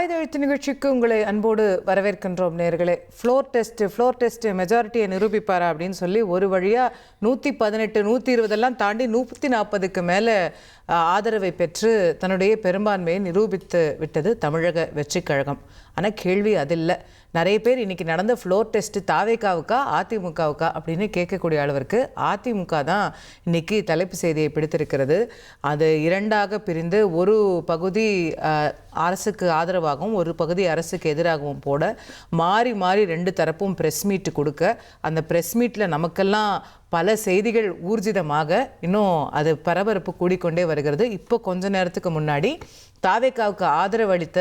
ஆயுத நிகழ்ச்சிக்கு உங்களை அன்போடு வரவேற்கின்றோம் நேர்களே. ஃப்ளோர் டெஸ்ட் மெஜாரிட்டியை நிரூபிப்பாரா அப்படின்னு சொல்லி ஒரு வழியாக 118 120 தாண்டி 140க்கு மேலே ஆதரவை பெற்று தன்னுடைய பெரும்பான்மையை நிரூபித்து விட்டது தமிழக வெற்றிக் கழகம். ஆனால் கேள்வி அதில்லை. நிறைய பேர் இன்றைக்கி நடந்த ஃப்ளோர் டெஸ்ட்டு தாவேகாவுக்கா அதிமுகவுக்கா அப்படின்னு கேட்கக்கூடிய அளவிற்கு அதிமுக தான் இன்றைக்கி தலைப்பு செய்தியை பிடித்திருக்கிறது. அது இரண்டாக பிரிந்து ஒரு பகுதி அரசுக்கு ஆதரவாகவும் ஒரு பகுதி அரசுக்கு எதிராகவும் போட மாறி மாறி ரெண்டு தரப்பும் ப்ரெஸ் மீட் கொடுக்க, அந்த ப்ரெஸ் மீட்டில் நமக்கெல்லாம் பல செய்திகள் ஊர்ஜிதமாக இன்னும் அது பரபரப்பு கூடிக்கொண்டே வருகிறது. இப்போ கொஞ்ச நேரத்துக்கு முன்னாடி தாவேகாவுக்கு ஆதரவு அளித்த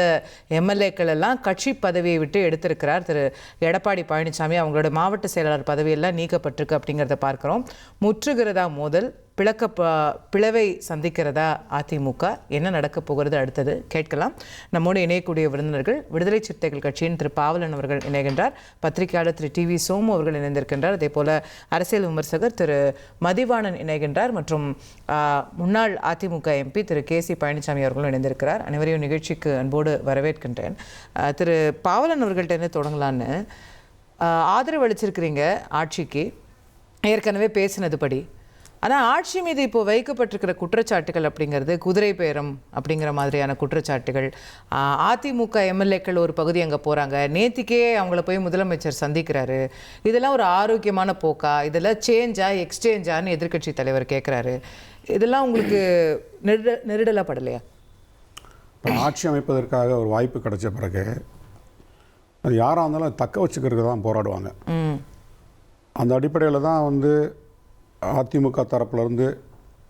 எம்எல்ஏக்கள் எல்லாம் கட்சி பதவியை விட்டு எடுத்திருக்கிறார் திரு எடப்பாடி பழனிசாமி. அவங்களோட மாவட்ட செயலாளர் பதவியெல்லாம் நீக்கப்பட்டிருக்கு அப்படிங்கிறத பார்க்குறோம். முற்றுகிறதா மோதல், பிளவை சந்திக்கிறதா அதிமுக, என்ன நடக்க போகிறது அடுத்தது கேட்கலாம். நம்மோடு இணையக்கூடிய விருந்தினர்கள் விடுதலை சிறுத்தைகள் கட்சியின் திரு பாவலன் அவர்கள் இணைகின்றார், பத்திரிகையாளர் திரு டிவி சோமு அவர்கள் இணைந்திருக்கின்றார், அதே போல அரசியல் விமர்சகர் திரு மதிவாணன் இணைகின்றார், மற்றும் முன்னாள் அதிமுக எம்பி திரு கேசி பழனிசாமி அவர்களும் இணைந்திருக்கிறார். அனைவரையும் நிகழ்ச்சிக்கு அன்போடு வரவேற்கின்றேன். திரு பாவலன் அவர்கள்ட்ட என்ன தொடங்கலான்னு, ஆதரவு அளிச்சிருக்கிறீங்க ஆட்சிக்கு, ஏற்கனவே பேசினதுபடி. ஆனால் ஆட்சி மீது இப்போ வைக்கப்பட்டிருக்கிற குற்றச்சாட்டுகள் அப்படிங்கிறது குதிரை பேரம் அப்படிங்கிற மாதிரியான குற்றச்சாட்டுகள். அதிமுக எம்எல்ஏக்கள் ஒரு பகுதி அங்கே போகிறாங்க, நேத்திக்கே அவங்கள போய் முதலமைச்சர் சந்திக்கிறாரு. இதெல்லாம் ஒரு ஆரோக்கியமான போக்கா? இதெல்லாம் சேஞ்சா எக்ஸ்சேஞ்சான்னு எதிர்க்கட்சி தலைவர் கேட்குறாரு. இதெல்லாம் உங்களுக்கு நெருடலாக படலையா? ஆட்சி அமைப்பதற்காக ஒரு வாய்ப்பு கிடைச்ச பிறகு அது யாராக இருந்தாலும் தக்க வச்சுக்கிறதுக்கு தான் போராடுவாங்க. அந்த அடிப்படையில் தான் அதிமுக தரப்புலேருந்து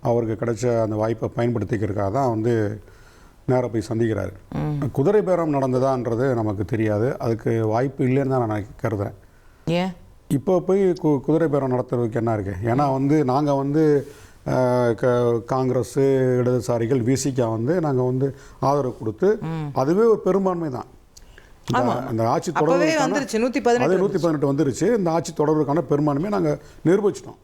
அவருக்கு கிடைச்ச அந்த வாய்ப்பை பயன்படுத்திக்கிறதுக்காக தான் நேராக போய் சந்திக்கிறாரு. குதிரை பேரம் நடந்ததான்றது நமக்கு தெரியாது, அதுக்கு வாய்ப்பு இல்லைன்னு தான் நான் கருதுகிறேன். ஏன் இப்போ போய் குதிரை பேரம் நடத்துறதுக்கு என்ன இருக்குது? ஏன்னா நாங்கள் காங்கிரஸ், இடதுசாரிகள், விசிகா நாங்கள் ஆதரவு கொடுத்து அதுவே ஒரு பெரும்பான்மை தான். அந்த ஆட்சி தொடர்புக்கான 118 வந்துருச்சு. இந்த ஆட்சி தொடர்புக்கான பெரும்பான்மையை நாங்கள் நிரூபிச்சிட்டோம்.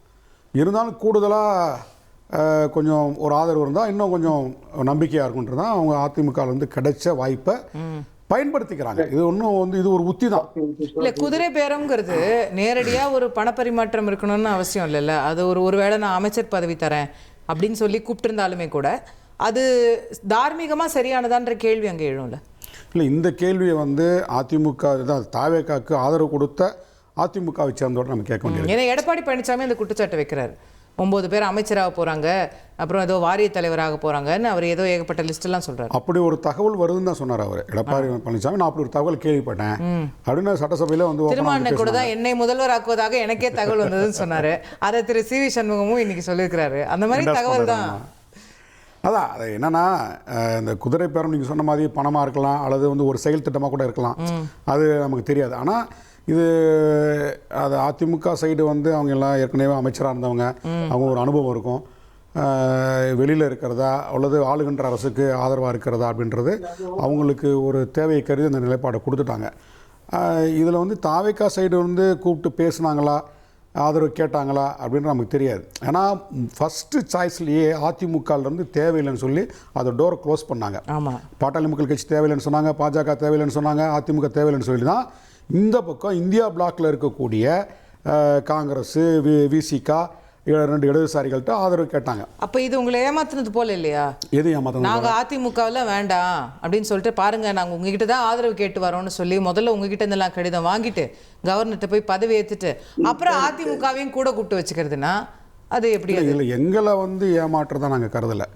இருந்தாலும் கூடுதலாக கொஞ்சம் ஒரு ஆதரவு இருந்தால் இன்னும் கொஞ்சம் நம்பிக்கையாக இருக்குன்றது தான் அவங்க அதிமுகலேருந்து கிடைச்ச வாய்ப்பை பயன்படுத்திக்கிறாங்க. இது ஒன்றும் இது ஒரு உத்தி தான். இல்லை, குதிரை பேரம்ங்கிறது நேரடியாக ஒரு பணப்பரிமாற்றம் இருக்கணும்னு அவசியம் இல்லைல்ல. அது ஒருவேளை நான் அமைச்சர் பதவி தரேன் அப்படின்னு சொல்லி கூப்பிட்டுருந்தாலுமே கூட அது தார்மீகமாக சரியானதான்ற கேள்வி அங்கே எழும்ல. இல்லை, இந்த கேள்வியை அதிமுக தான் தாவேகாவுக்கு ஆதரவு கொடுத்த அதிமுகவை சேர்ந்தோட நம்ம கேட்க முடியாது. ஏன்னா எடப்பாடி பழனிசாமி அந்த குற்றச்சாட்டை வைக்கிறார். 9 பேர் அமைச்சராக போகிறாங்க, அப்புறம் ஏதோ வாரிய தலைவராக போகிறாங்கன்னு அவர் ஏதோ ஏகப்பட்ட லிஸ்டெல்லாம் சொல்கிறார். அப்படி ஒரு தகவல் வருதுன்னு தான் சொன்னார் அவர், எடப்பாடி பழனிசாமி. நான் அப்படி ஒரு தகவல் கேள்விப்பட்டேன் அப்படின்னு சட்டசபையில் திருமாவளவன் கூட தான் என்னை முதல்வர் ஆக்குவதாக எனக்கே தகவல் வந்ததுன்னு சொன்னார். அதை திரு சி வி சண்முகமும் இன்னைக்கு சொல்லியிருக்கிறாரு. அந்த மாதிரி தகவல் தான். அதான் அது என்னன்னா, இந்த குதிரை பேரம் நீங்கள் சொன்ன மாதிரி பணமாக இருக்கலாம், அல்லது ஒரு செயல் திட்டமாக கூட இருக்கலாம், அது நமக்கு தெரியாது. ஆனால் இது அது அதிமுக சைடு அவங்க எல்லாம் ஏற்கனவே அமைச்சராக இருந்தவங்க, அவங்க ஒரு அனுபவம் இருக்கும். வெளியில் இருக்கிறதா அல்லது ஆளுகின்ற அரசுக்கு ஆதரவாக இருக்கிறதா அப்படின்றது அவங்களுக்கு ஒரு தேவையை கருதி அந்த நிலைப்பாடை கொடுத்துட்டாங்க. இதில் தாவேகா சைடு கூப்பிட்டு பேசுனாங்களா, ஆதரவு கேட்டாங்களா அப்படின்னு நமக்கு தெரியாது. ஏன்னா ஃபஸ்ட்டு சாய்ஸ்லேயே அதிமுகலேருந்து தேவையில்லைன்னு சொல்லி அதை டோரை க்ளோஸ் பண்ணாங்க. பாட்டாளி மக்கள் கட்சி தேவையில்லைன்னு சொன்னாங்க, பாஜக தேவையில்லைன்னு சொன்னாங்க, அதிமுக தேவையில்லைன்னு சொல்லி தான் இந்த பக்கம் இந்தியா பிளாக்கில் இருக்கக்கூடிய காங்கிரஸ், விசிகா, 2 இடதுசாரிகள்கிட்ட ஆதரவு கேட்டாங்க. அப்போ இது உங்களை ஏமாத்துனது போல இல்லையா? எது ஏமாத்துனது? நாங்கள் அதிமுகவில் வேண்டாம் அப்படின்னு சொல்லிட்டு பாருங்கள், நாங்கள் உங்ககிட்ட தான் ஆதரவு கேட்டு வரோம்னு சொல்லி முதல்ல உங்ககிட்ட இருந்தெல்லாம் கடிதம் வாங்கிட்டு கவர்னர்கிட்ட போய் பதவி ஏற்றுட்டு அப்புறம் அதிமுகவையும் கூட கூப்பிட்டு வச்சுக்கிறதுனா அது எப்படி? இல்லை, எங்களை ஏமாற்றதான் நாங்கள் கருதலை.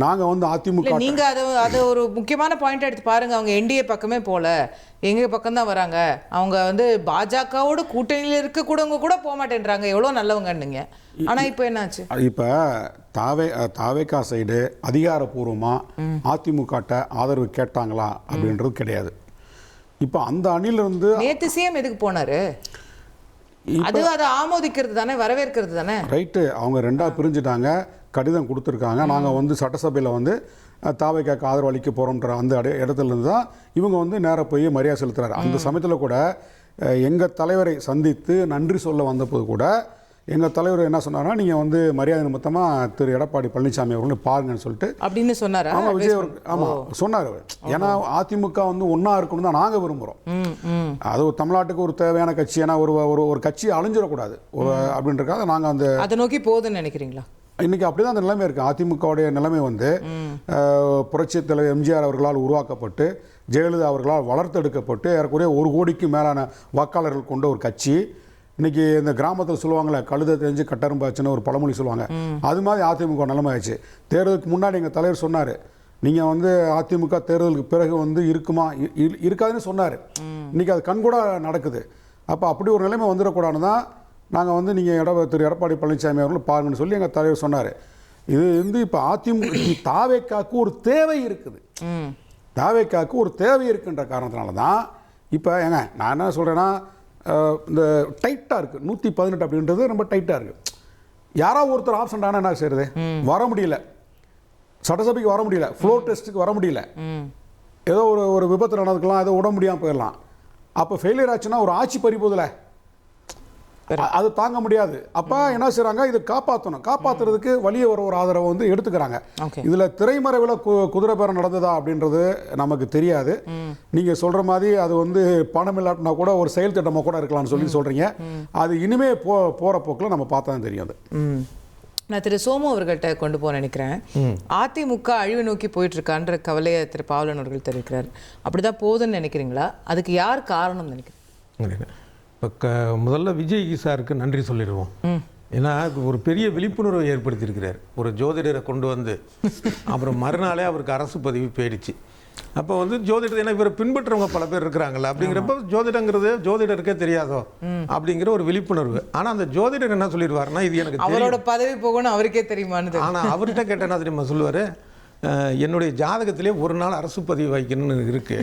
நாங்கள் அதிமுக நீங்கள் அதை ஒரு முக்கியமான பாயிண்ட் எடுத்து பாருங்கள். அவங்க என்டிஏ பக்கமே போல, எங்கள் பக்கம் தான் வராங்க. அவங்க பாஜகவோட கூட்டணியில் இருக்கக்கூடவங்க கூட போக மாட்டேன்றாங்க. எவ்வளோ நல்லவங்கன்னுங்க. ஆனால் இப்போ என்னாச்சு? இப்போ தாவேகா சைடு அதிகாரப்பூர்வமாக அதிமுகட்ட ஆதரவு கேட்டாங்களா அப்படின்றது கிடையாது. இப்போ அந்த அணிலிருந்து நேற்று சிஎம் எதுக்கு போனார்? அது அதை ஆமோதிக்கிறது தானே, வரவேற்கிறது தானே. ரைட்டு, அவங்க ரெண்டாக பிரிஞ்சுட்டாங்க, கடிதம் கொடுத்துருக்காங்க. நாங்கள் சட்டசபையில் தாவேகாவுக்கு ஆதரவு அளிக்க போகிறோன்ற அந்த இடத்துலேருந்து தான் இவங்க நேராக போய் மரியாதை செலுத்துகிறாரு. அந்த சமயத்தில் கூட எங்கள் தலைவரை சந்தித்து நன்றி சொல்ல வந்தபோது கூட எங்கள் தலைவர் என்ன சொன்னார்னா, நீங்கள் வந்து மரியாதை நிமித்தமாக திரு எடப்பாடி பழனிசாமி அவர்கள் பாருங்கன்னு சொல்லிட்டு அப்படின்னு சொன்னாரா? ஆமாம், விஜய் அவர் சொன்னார். ஏன்னா அதிமுக வந்து ஒன்றா இருக்கணும் தான் நாங்கள் விரும்புகிறோம். அது ஒரு தமிழ்நாட்டுக்கு ஒரு தேவையான கட்சி. ஏன்னா ஒரு கட்சி அழிஞ்சிடக்கூடாது அப்படின்றக்காக நாங்கள் அதை நோக்கி போகுதுன்னு நினைக்கிறீங்களா? இன்றைக்கி அப்படி தான் அந்த நிலைமை இருக்குது. அதிமுகவுடைய நிலைமை வந்து புரட்சித் தலைவர் எம்ஜிஆர் அவர்களால் உருவாக்கப்பட்டு ஜெயலலிதா அவர்களால் வளர்த்தெடுக்கப்பட்டு ஏறக்குறைய 1 கோடிக்கு மேலான வாக்காளர்கள் கொண்ட ஒரு கட்சி. இன்றைக்கி இந்த கிராமத்தில் சொல்லுவாங்களே, கழுதை தெரிஞ்சு கட்டரும்பாச்சுன்னு ஒரு பழமொழி சொல்லுவாங்க. அது மாதிரி அதிமுக நிலைமை ஆயிடுச்சு. தேர்தலுக்கு முன்னாடி எங்கள் தலைவர் சொன்னார், நீங்கள் வந்து அதிமுக தேர்தலுக்கு பிறகு வந்து இருக்குமா இருக்காதுன்னு சொன்னார். இன்றைக்கி அது கண்கூட நடக்குது. அப்போ அப்படி ஒரு நிலைமை வந்துடக்கூடாதுன்னு தான் நாங்கள் வந்து நீங்கள் திரு எடப்பாடி பழனிசாமி அவர்கள் பாருங்கன்னு சொல்லி எங்கள் தலைவர் சொன்னார். இது வந்து இப்போ அதிமுக தாவேக்காவுக்கு ஒரு தேவை இருக்குது. தாவேக்காவுக்கு ஒரு தேவை இருக்குன்ற காரணத்தினால தான் இப்போ நான் என்ன சொல்கிறேன்னா, இந்த டைட்டாக இருக்குது 118 அப்படின்றது ரொம்ப டைட்டாக இருக்குது. யாராவது ஒருத்தர் ஆப்சண்ட் ஆனால் என்ன செய்யுது? வர முடியல, சட்டசபைக்கு வர முடியல, ஃப்ளோர் டெஸ்ட்டுக்கு வர முடியல, ஏதோ ஒரு விபத்து நடந்துக்கலாம், ஏதோ உட முடியாமல் போயிடலாம். அப்போ ஃபெயிலியர் ஆச்சுன்னா ஒரு ஆட்சி பறிப்போதில்லை, அது தாங்க முடியாது. அப்போ என்ன செய்கிறாங்க, இதை காப்பாற்றுறதுக்கு வழியே ஒரு ஆதரவை வந்து எடுத்துக்கிறாங்க. இதில் திரைமறைவில் குதிரை பேரம் நடந்ததா அப்படின்றது நமக்கு தெரியாது. நீங்கள் சொல்கிற மாதிரி அது வந்து பணம் இல்லாட்டினா கூட ஒரு செயல் திட்டமாக கூட இருக்கலாம்னு சொல்லி சொல்கிறீங்க. அது இனிமே போகிற போக்கில் நம்ம பார்த்தா தான் தெரியும். அது நான் திரு சோமு அவர்கள்ட்ட கொண்டு போக நினைக்கிறேன். அதிமுக அழிவு நோக்கி போயிட்டு இருக்கான்ற கவலையை திரு பாவலன் அவர்கள் தெரிவிக்கிறார். அப்படிதான் போகுதுன்னு நினைக்கிறீங்களா? அதுக்கு யார் காரணம் நினைக்கிறேன்? இப்போ முதல்ல விஜய் சாருக்கு நன்றி சொல்லிடுவோம். ஏன்னா ஒரு பெரிய விழிப்புணர்வை ஏற்படுத்தியிருக்கிறார். ஒரு ஜோதிடரை கொண்டு வந்து அப்புறம் மறுநாளே அவருக்கு அரசு பதவி போயிடுச்சு. அப்போ வந்து ஜோதிடர் ஏன்னா இவரை பின்பற்றுறவங்க பல பேர் இருக்கிறாங்களா, அப்படிங்கிறப்ப ஜோதிடங்கிறது ஜோதிடருக்கே தெரியாதோ அப்படிங்கிற ஒரு விழிப்புணர்வு. ஆனால் அந்த ஜோதிடர் என்ன சொல்லிடுவாருன்னா, இது எனக்கு அவரோட பதவி போகணும் அவருக்கே தெரியுமான்னு. ஆனால் அவர்கிட்ட கேட்டேன்னா தெரியுமா சொல்லுவார், என்னுடைய ஜாதகத்திலே ஒரு நாள் அரசு பதவி வைக்கணும்னு இருக்கு,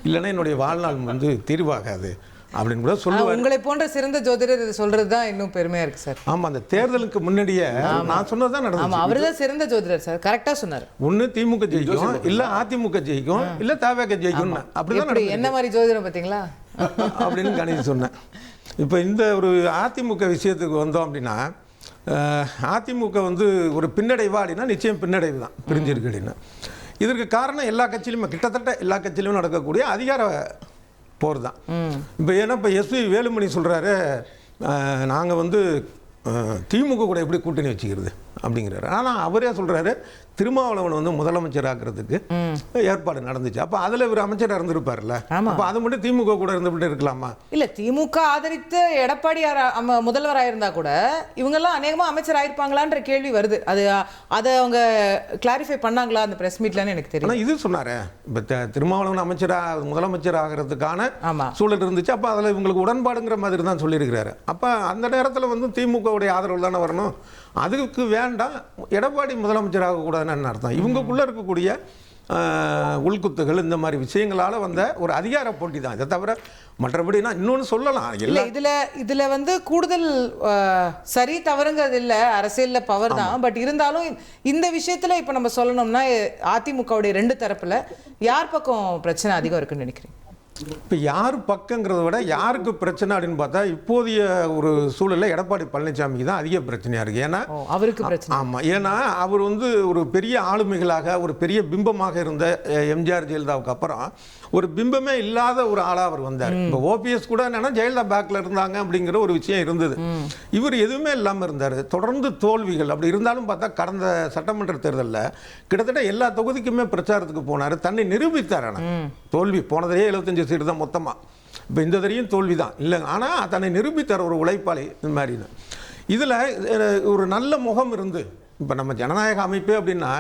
இல்லைன்னா என்னுடைய வாழ்நாள் வந்து தீர்வாகாது அப்படின்னு கூட சொல்லுவாங்க. உங்களை போன்ற சிறந்த ஜோதிடர் இது சொல்றது தான் இன்னும் பெருமையா இருக்கு சார். ஆமா, அந்த தேர்தலுக்கு முன்னடியே நான் சொன்னதுதான் நடந்துச்சு. அவர் தான் சிறந்த ஜோதிடர் சார், கரெக்டா சொன்னார். ஒண்ணு திமுக ஜெயிக்கும், இல்ல அதிமுக ஜெயிக்கும், இல்ல தவேக ஜெயிக்கும். அப்படிதான் என்ன மாதிரி ஜோதிடம் பாத்தீங்களா அப்படின்னு கணிச்சு சொன்னேன். இப்போ இந்த ஒரு அதிமுக விஷயத்துக்கு வந்தோம் அப்படின்னா, அதிமுக வந்து ஒரு பின்னடைவா அப்படின்னா நிச்சயம் பின்னடைவு தான், பிரிஞ்சிருக்கு அப்படின்னா. இதற்கு காரணம் எல்லா கட்சியிலுமே, கிட்டத்தட்ட எல்லா கட்சியிலுமே நடக்கக்கூடிய அதிகார போர் தான். இப்போ ஏன்னா இப்போ எஸ்பி வேலுமணி சொல்கிறாரு, நாங்கள் வந்து திமுக கூட எப்படி கூட்டணி வச்சுக்கிறது அப்படிங்கிறாரு. ஆனால் அவரே சொல்கிறாரு, திருமாவளவன் வந்து முதலமைச்சர் ஆக்குறதுக்கு ஏற்பாடு நடந்துச்சு. அப்போ அதில் இவர் அமைச்சராக இருந்திருப்பார்ல, அப்போ அது மட்டும் திமுக கூட இருந்துவிட்டு இருக்கலாமா? இல்லை, திமுக ஆதரித்து எடப்பாடியார் முதல்வராக இருந்தால் கூட இவங்கெல்லாம் அநேகமாக அமைச்சர் ஆயிருப்பாங்களான்ற கேள்வி வருது. அதை அவங்க கிளாரிஃபை பண்ணாங்களா அந்த ப்ரெஸ் மீட்லன்னு எனக்கு தெரியும். ஆனால் இது சொன்னார், இப்போ திருமாவளவன் முதலமைச்சர் ஆகிறதுக்கான சூழல் இருந்துச்சு. அப்போ அதில் இவங்களுக்கு உடன்பாடுங்கிற மாதிரி தான் சொல்லியிருக்கிறாரு. அப்போ அந்த நேரத்தில் வந்து திமுகவுடைய ஆதரவு தானே வரணும். அதுக்கு வேண்டாம், எடப்பாடி முதலமைச்சர் ஆகக்கூடாதுன்னு என்ன அர்த்தம்? இவங்களுக்குள்ளே இருக்கக்கூடிய உள்குத்துகள் இந்த மாதிரி விஷயங்களால் வந்த ஒரு அதிகார போட்டி தான். இதை தவிர மற்றபடினா இன்னொன்று சொல்லலாம். இல்லை, இதில் வந்து கூடுதல் சரி தவறுங்கிறது இல்லை, அரசியலில் பவர் தான். பட் இருந்தாலும் இந்த விஷயத்தில் இப்போ நம்ம சொல்லணும்னா அதிமுகவுடைய 2 தரப்பில் யார் பக்கம் பிரச்சனை அதிகம் இருக்குன்னு நினைக்கிறீங்க? இப்போ யார் பக்கங்கிறத விட யாருக்கு பிரச்சனை அப்படின்னு பார்த்தா, இப்போதைய ஒரு சூழலில் எடப்பாடி பழனிசாமிக்கு தான் அதிக பிரச்சனையாக இருக்குது. ஏன்னா அவருக்கு பிரச்சனை. ஆமாம், ஏன்னா அவர் வந்து ஒரு பெரிய ஆளுமைகளாக ஒரு பெரிய பிம்பமாக இருந்த எம்ஜிஆர் ஜெயலலிதாவுக்கு அப்புறம் ஒரு பிம்பமே இல்லாத ஒரு ஆளாக அவர் வந்தார். இப்போ ஓபிஎஸ் கூட என்னன்னா ஜெயலலிதா பேக்கில் இருந்தாங்க அப்படிங்கிற ஒரு விஷயம் இருந்தது. இவர் எதுவுமே இல்லாமல் இருந்தார். தொடர்ந்து தோல்விகள். அப்படி இருந்தாலும் பார்த்தா கடந்த சட்டமன்ற தேர்தலில் கிட்டத்தட்ட எல்லா தொகுதிக்குமே பிரச்சாரத்துக்கு போனார், தன்னை நிரூபித்தார். ஆனால் தோல்வி போனதே 75 சீட்டு தான் மொத்தமாக. இப்போ இந்த தரையும் தோல்வி தான் இல்லை, ஆனால் தன்னை நிரூபித்தார் ஒரு உழைப்பாளி. இந்த மாதிரி இதில் ஒரு நல்ல முகம் இருந்து, இப்போ நம்ம ஜனநாயக அமைப்பு அப்படின்னா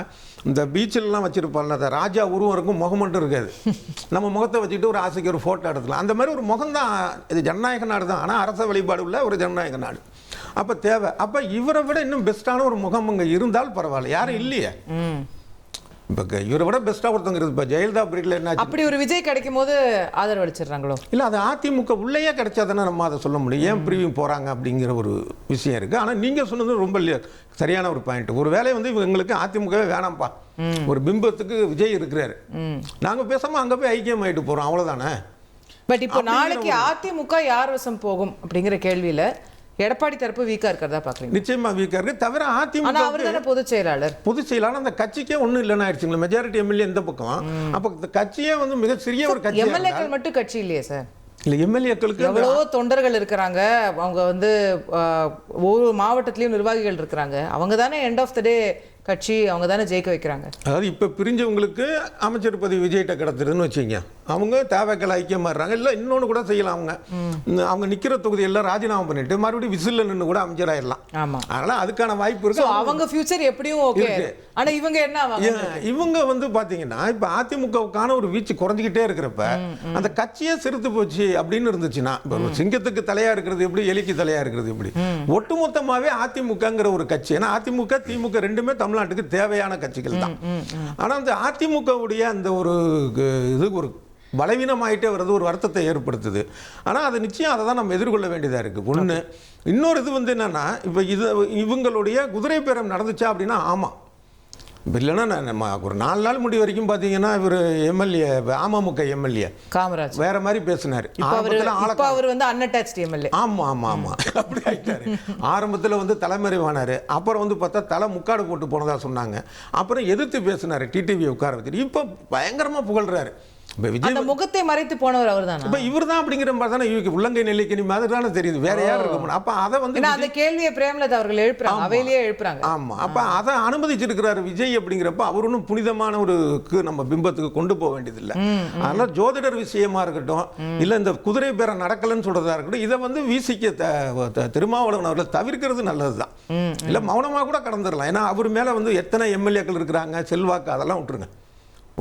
இந்த பீச்சிலலாம் வச்சுருப்பாங்க, அந்த ராஜா உருவம் இருக்கும், முகம் மட்டும் இருக்காது. நம்ம முகத்தை வச்சுக்கிட்டு ஒரு ஆசைக்கு ஒரு ஃபோட்டோ எடுத்துக்கலாம். அந்த மாதிரி ஒரு முகம் தான் இது. ஜனநாயக நாடு தான், ஆனால் அரச வழிபாடு உள்ள ஒரு ஜனநாயக நாடு. அப்போ தேவை. அப்போ இவரை விட இன்னும் பெஸ்ட்டான ஒரு முகம் அங்கே இருந்தால் பரவாயில்ல. யாரும் இல்லையே. இப்போ இவரை விட பெஸ்ட்டாக ஒருத்தங்க இருக்குது. இப்போ ஜெயலலிதா பீரியட்ல என்ன அப்படி ஒரு விஜய் கிடைக்கும் போது ஆதரவு அளிச்சிடுறாங்களோ? இல்லை, அது அதிமுக உள்ளேயே கிடைச்சா தானே நம்ம அதை சொல்ல முடியும். ஏன் பிரிவியும் போகிறாங்க அப்படிங்கிற ஒரு விஷயம் இருக்குது. ஆனால் நீங்கள் சொன்னது ரொம்ப சரியான ஒரு பாயிண்ட். ஒரு வேலை வந்து எங்களுக்கு அதிமுகவே வேணாம்ப்பா, ஒரு பிம்பத்துக்கு விஜய் இருக்கிறாரு, நாங்கள் பேசாமல் அங்கே போய் ஐக்கியம் ஆகிட்டு போகிறோம், அவ்வளோதானே. பட் இப்போ நாளைக்கு அதிமுக யார் வசம் போகும் அப்படிங்கிற கேள்வியில் எடப்பாடி தரப்பு வீக்கா இருக்கிறதா பாக்குறீங்க? நிச்சயமா வீக்கா இருக்கு. தவிர ஆனா அதிமுக அவர் தானே பொதுச் செயலாளர். பொதுச் செயலாளர் அந்த கட்சிக்கே ஒண்ணும் இல்லைன்னு ஆயிடுச்சுங்களா, மெஜாரிட்டி எம்எல்ஏ இந்த பக்கம். அப்ப இந்த கட்சியே வந்து மிக சிறிய ஒரு கட்சி. எம்எல்ஏக்கள் மட்டும் கட்சி இல்லையே சார்? இல்ல, எம்எல்ஏக்களுக்கு எவ்வளவோ தொண்டர்கள் இருக்கிறாங்க, அவங்க வந்து ஒவ்வொரு மாவட்டத்திலயும் நிர்வாகிகள் இருக்கிறாங்க, அவங்க தானே எண்ட் ஆஃப் த டே கட்சி, அவங்க தானே ஜெயிக்க வைக்கிறாங்க. அதாவது இப்ப பிரிஞ்சவங்களுக்கு அமைச்சர் பதவி விஜய்கிட்ட கிடத்துருன்னு வச்சுங்க, அவங்க தேவைகள் ஐக்கியமாடுறாங்க. இல்லை இன்னொன்று கூட செய்யலாம், அவங்க நிற்கிற தொகுதி எல்லாம் ராஜினாமா பண்ணிட்டு மறுபடியும் விசில் நின்று கூட அமைச்சர் ஆயிடலாம். ஆமா, அதனால அதுக்கான வாய்ப்பு இருக்கு. அவங்க ஃபியூச்சர் எப்படியும் ஓகே. ஆனா இவங்க என்ன இவங்க வந்து பாத்தீங்கன்னா இப்ப அதிமுகவுக்கான ஒரு வீச்சு குறைஞ்சிக்கிட்டே இருக்கிறப்ப அந்த கட்சியே சிறுத்து போச்சு அப்படின்னு இருந்துச்சுன்னா, இப்போ சிங்கத்துக்கு தலையா இருக்கிறது எப்படி, எலிக்கு தலையா இருக்கிறது எப்படி, ஒட்டுமொத்தமாவே அதிமுகங்கிற ஒரு கட்சி. ஏன்னா அதிமுக திமுக ரெண்டுமே தமிழ்நாட்டுக்கு தேவையான கட்சிகள் தான். ஆனா அந்த அதிமுகவுடைய அந்த ஒரு இது ஒரு பலவீனமாயிட்டே வருது, ஒரு வருத்தத்தை ஏற்படுத்துது. ஆனால் அது நிச்சயம் அதை தான் நம்ம எதிர்கொள்ள வேண்டியதாக இருக்குது. ஒன்று. இன்னொரு இது வந்து என்னன்னா, இப்போ இவங்களுடைய குதிரை பேரம் நடந்துச்சா அப்படின்னா ஆமாம். இப்போ இல்லைன்னா நம்ம ஒரு 4 நாள் முடி வரைக்கும் பார்த்தீங்கன்னா இவர் எம்எல்ஏ, அமமுக எம்எல்ஏ காமராஜ் வேற மாதிரி பேசினார். அவர் வந்து அன்அட்டாச்ட் எம்எல்ஏ. ஆமாம் ஆமாம் ஆமாம் அப்படி ஆகிட்டாரு. ஆரம்பத்தில் வந்து தலைமறைவானார், அப்புறம் வந்து பார்த்தா தலை முக்காடு போட்டு போனதாக சொன்னாங்க, அப்புறம் எதிர்த்து பேசினார், டிடிவியை உட்கார வச்சுட்டு இப்போ பயங்கரமாக புகழ்றாரு. அந்த முகத்தை மறைத்து போனவர் அவர்தான். இப்ப இவர்தான் அப்படிங்கிற மாதிரி தானே இவருக்கு உள்ளங்கை நெல்லிக்கனி மாதிரி தானே தெரியுது, வேற யாரும் இருக்க. அப்ப அதை வந்து அந்த கேள்வியை பிரேமலதா அவர்கள் எழுப்புறாங்க, அவையிலேயே எழுப்புறாங்க. ஆமா, அப்ப அதை அனுமதிச்சிருக்கிறாரு விஜய் அப்படிங்கிறப்ப அவர் ஒன்றும் புனிதமான ஒரு நம்ம பிம்பத்துக்கு கொண்டு போக வேண்டியதில்லை. அதனால ஜோதிடர் விஷயமா இருக்கட்டும், இல்ல இந்த குதிரை பேரம் நடக்கலன்னு சொல்றதா இருக்கட்டும், இதை வந்து வீசிக்க திருமாவளவன் அவர்கள் தவிர்க்கிறது நல்லதுதான். இல்ல மௌனமா கூட கடந்துடலாம். ஏன்னா அவர் மேல வந்து எத்தனை எம்எல்ஏக்கள் இருக்கிறாங்க, செல்வாக்கு, அதெல்லாம் விட்டுருங்க.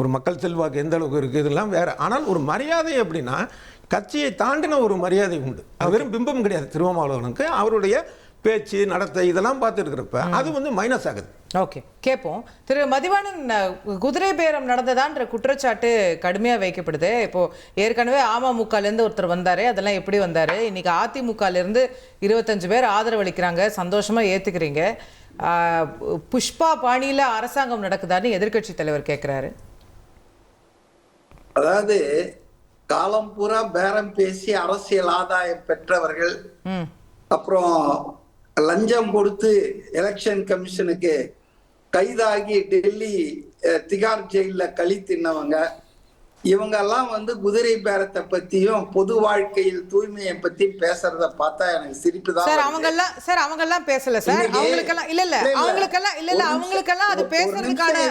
ஒரு மக்கள் செல்வாக்கு எந்த அளவுக்கு இருக்குது இதெல்லாம் வேற. ஆனால் ஒரு மரியாதை அப்படின்னா கட்சியை தாண்டின ஒரு மரியாதை உண்டு. அது வெறும் பிம்பம் கிடையாது. திருமாவளவனுக்கு அவருடைய பேச்சு, நடத்தை இதெல்லாம் பார்த்து இருக்கிறப்ப அது வந்து மைனஸ் ஆகுது. ஓகே, கேட்போம். திரு மதிவாணன், குதிரை பேரம் நடந்ததான்ற குற்றச்சாட்டு கடுமையாக வைக்கப்படுது. இப்போ ஏற்கனவே அமமுகலேருந்து ஒருத்தர் வந்தாரு, அதெல்லாம் எப்படி வந்தாரு, இன்னைக்கு அதிமுகலேருந்து 25 பேர் ஆதரவு அளிக்கிறாங்க, சந்தோஷமா ஏத்துக்கிறீங்க. புஷ்பா பாணியில அரசாங்கம் நடக்குதான்னு எதிர்கட்சி தலைவர் கேட்கிறாரு. அதாவது காலம் பூரா பேரம் பேசி அரசியல் ஆதாயம் பெற்றவர்கள், அப்புறம் லஞ்சம் கொடுத்து எலெக்ஷன் கமிஷனுக்கு கைதாகி டெல்லி திகார் ஜெயில களி தின்னவங்க, இவங்கெல்லாம் வந்து குதிரை பேரத்தை பத்தியும் பொது வாழ்க்கையில் தூய்மையை பத்தி பேசுறத பார்த்தா எனக்கு சிரிப்பு தான். சார் அவங்கெல்லாம் பேசல சார். அவங்களுக்கெல்லாம் அவங்களுக்கெல்லாம் அது பேசுறதுக்கான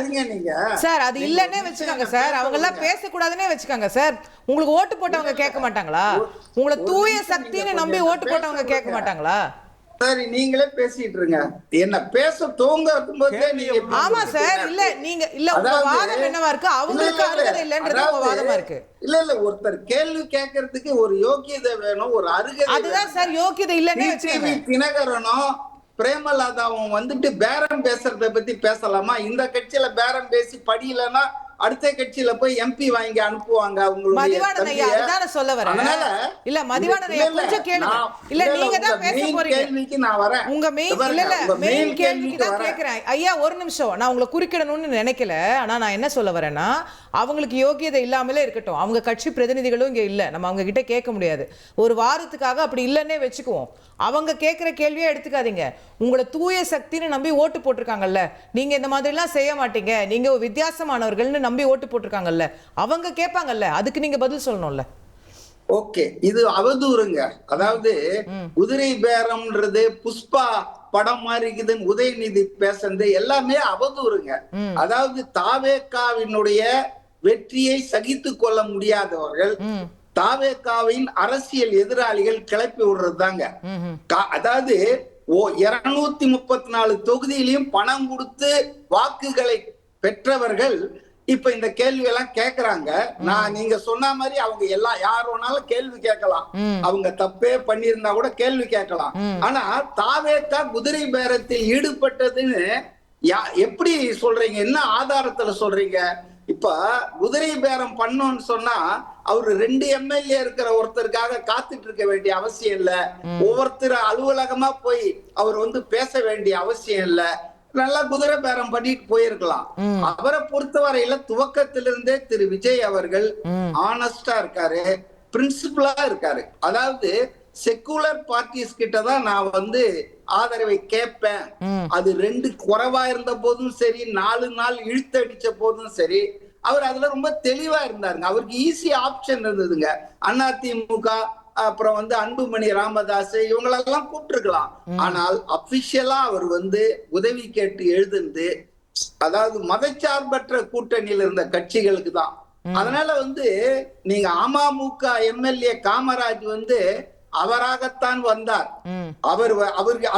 சார் அது இல்லன்னே வச்சுக்காங்க சார். அவங்கெல்லாம் பேசக்கூடாதுன்னே வச்சுக்காங்க சார். உங்களுக்கு ஓட்டு போட்டவங்க கேட்க மாட்டாங்களா? உங்களை தூய சக்தின்னு நம்பி ஓட்டு போட்டவங்க கேட்க மாட்டாங்களா? சரி, நீங்களே பேசிட்டு இருங்க. என்ன பேச தூங்கும் போதே நீங்க. ஆமா சார், இல்ல நீங்க இல்ல உங்க வாதம் என்னவா இருக்கு, அவங்களுக்கு அருகதை இல்லன்றது உங்க வாதமா இருக்கு. இல்ல ஒருத்தர் கேள்வி கேட்கறதுக்கு ஒரு யோகியதை வேணும், ஒரு அருகதை. அதுதான் சார் யோகியதை இல்லன்னே வச்சுக்கோங்க. தினகரனும் பிரேமலதாவும் வந்துட்டு பேரம் பேசுறத பத்தி பேசலாமா? இந்த கட்சியில பேரம் பேசி படியலன்னா அடுத்த கட்சியில போய் எம்பி வாங்கி அனுப்புவாங்க. மதிவாணன் ஐயா அதுதான் சொல்ல வரேன். இல்ல மதிவாணன் ஐயா கொஞ்சம் கேளுங்க. இல்ல நீங்க தான் பேச போறீங்க. கேள்விக்கு நான் வரேன். உங்க மெயின் கேள்விக்கு தான் கேக்குறேன். ஐயா ஒரு நிமிஷம், நான் உங்களை குறுக்கிடணும்னு நினைக்கல. ஆனா நான் என்ன சொல்ல வரேன்னா, அவங்களுக்கு யோகியதை இல்லாமலே இருக்கட்டும், அவங்க கட்சி பிரதிநிதிகளும் இங்க இல்ல, நம்ம அவங்க கிட்ட கேட்க முடியாது. ஒரு வாரத்துக்காக அப்படி இல்லன்னே வச்சுக்குவோம். அவங்க கேட்கிற கேள்வியே எடுத்துக்காதீங்க. உங்களை தூய சக்தின்னு நம்பி ஓட்டு போட்டிருக்காங்கல்ல, நீங்க இந்த மாதிரி எல்லாம் செய்ய மாட்டீங்க, நீங்க வித்தியாசமானவர்கள்னு நம்பி ஓட்டு போட்டிருக்காங்கல்ல, அவங்க கேட்பாங்கல்ல, அதுக்கு நீங்க பதில் சொல்லணும்ல. ஓகே, இது அவதூறுங்க. அதாவது குதிரை பேரம்ன்றது புஷ்பா படம் மாதிரி இருக்குதுன்னு உதயநிதி பேசுறது எல்லாமே அவதூறுங்க. அதாவது தாவேகாவினுடைய வெற்றியை சகித்து கொள்ள முடியாதவர்கள், தாவேகாவின் அரசியல் எதிராளிகள் கிளப்பி விடுறது தாங்க. அதாவது 234 தொகுதியிலையும் பணம் கொடுத்து வாக்குகளை பெற்றவர்கள் இப்ப இந்த கேள்வி எல்லாம் கேக்குறாங்க. நீங்க சொன்ன மாதிரி அவங்க எல்லாம் யார் வேணாலும் கேள்வி கேட்கலாம், அவங்க தப்பே பண்ணியிருந்தா கூட கேள்வி கேட்கலாம். ஆனா தாவேகா குதிரை பேரத்தில் ஈடுபட்டதுன்னு எப்படி சொல்றீங்க? என்ன ஆதாரத்துல சொல்றீங்க? இப்ப குதிரை பேரம் பண்ணோம்னு சொன்னா அவரு 2 எம்எல்ஏ இருக்கிற ஒருத்தருக்காக காத்துட்டு இருக்க வேண்டிய அவசியம் இல்ல, ஒவ்வொருத்தர் அலுவலகமா போய் அவர் வந்து பேச வேண்டிய அவசியம் இல்ல, நல்லா குதிரை பேரம் பண்ணிட்டு போயிருக்கலாம். அவரை பொறுத்தவரையில துவக்கத்திலிருந்தே திரு விஜய் அவர்கள் ஆனஸ்டா இருக்காரு, பிரின்சிபலா இருக்காரு. அதாவது செக்குலர் பார்ட்டிஸ் கிட்ட தான் நான் வந்து ஆதரவை கேட்பேன். அது 2 குறைவா இருந்த போதும் சரி, 4 நாள் இழுத்து அடிச்ச போதும் சரி, அவர் அதுல ரொம்ப தெளிவா இருந்தாருங்க. அவருக்கு ஈஸி ஆப்ஷன் இருந்ததுங்க. அதிமுக அப்புறம் வந்து அன்புமணி ராமதாஸ் இவங்களெல்லாம் கூப்பிட்டுருக்கலாம். ஆனால் அபிஷியலா அவர் வந்து உதவி கேட்டு எழுதுந்து, அதாவது மதச்சார்பற்ற கூட்டணியில் இருந்த கட்சிகளுக்கு தான். அதனால வந்து நீங்க அமமுக எம்எல்ஏ காமராஜ் வந்து அவராகத்தான் வந்தார்.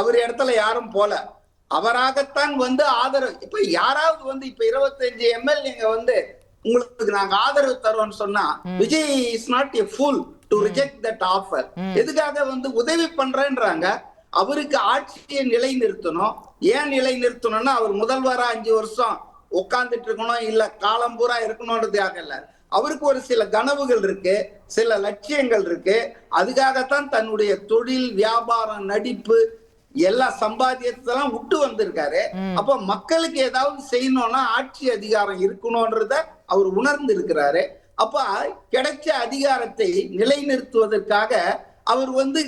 அவர் இடத்துல யாரும் போல, அவராகத்தான் வந்து ஆதரவு. இப்ப யாராவது வந்து இப்ப 25 எம்எல்ஏங்க வந்து உங்களுக்கு நாங்க ஆதரவு தருவோம்னு சொன்னா, Vijay is not a pool to reject that offer. எதுக்காக வந்து உதவி பண்றேன்றாங்க. அவருக்கு ஆட்சியை நிலை நிறுத்தணும். ஏன் நிலை நிறுத்தணும்னா, அவர் முதல்வரா 5 வருஷம் உட்கார்ந்துட்டு இருக்கணும், இல்ல காலம் பூரா இருக்கணும்ன்றதுக்காக இல்ல. அவருக்கு ஒரு சில கனவுகள் இருக்கு, சில லட்சியங்கள் இருக்கு. அதுக்காகத்தான் தன்னுடைய தொழில், வியாபாரம், நடிப்பு எல்லா சம்பாத்தியத்தெல்லாம் விட்டு வந்திருக்காரு. அப்ப மக்களுக்கு ஏதாவது செய்யணும்னா ஆட்சி அதிகாரம் இருக்கணும்ன்றத அவர் உணர்ந்து இருக்கிறாரு. அப்ப கிடைச்ச அதிகாரத்தை நிலைநிறுத்துவதற்காக அவர் வந்து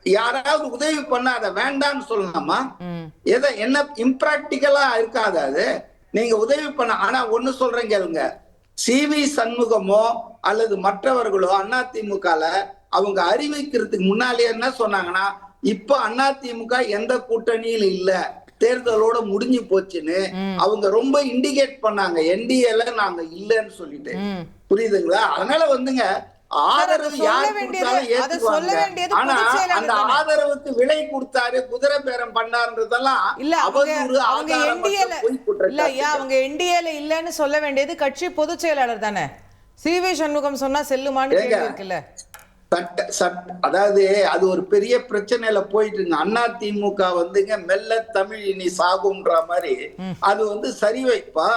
யாராவது உதவி பண்ண அதை வேண்டாம்னு சொல்லலாமா? எதை என்ன இம்ப்ராக்டிக்கலா இருக்காது அது. நீங்க உதவி பண்ண. ஆனா ஒண்ணு சொல்றேன் கேளுங்க, சிவி சண்முகமோ அல்லது மற்றவர்களோ அதிமுகல அவங்க அறிவிக்கிறதுக்கு முன்னாலே என்ன சொன்னாங்கன்னா, இப்ப அதிமுக எந்த கூட்டணியில் இல்ல, தேர்தலோட முடிஞ்சு போச்சுன்னு அவங்க ரொம்ப இண்டிகேட் பண்ணாங்க. என்டிஏல நாங்க இல்லன்னு சொல்லிட்டு, புரியுதுங்களா? அதனால வந்துங்க ஆதரவு யாரு கொடுத்தாலும் ஏத்துக்குவாங்க. ஆனா அந்த ஆதரவுக்கு விலை கொடுத்தாரு, குதிரை பேரம் பண்ணாருன்றதெல்லாம் அவங்க என்டிஏல இல்லன்னு சொல்ல வேண்டியது கட்சி பொதுச் செயலாளர் தானே. சிவி சண்முகம் சொன்னா செல்லுமான்னு கேள்வி இருக்குல்ல. அதாவது அது ஒரு பெரிய பிரச்சனையில போயிட்டு இருக்கு. அதிமுக வந்துங்க மெல்ல தமிழ் இனி சாகும்ன்ற மாதிரி அது வந்து சரி வைப்பா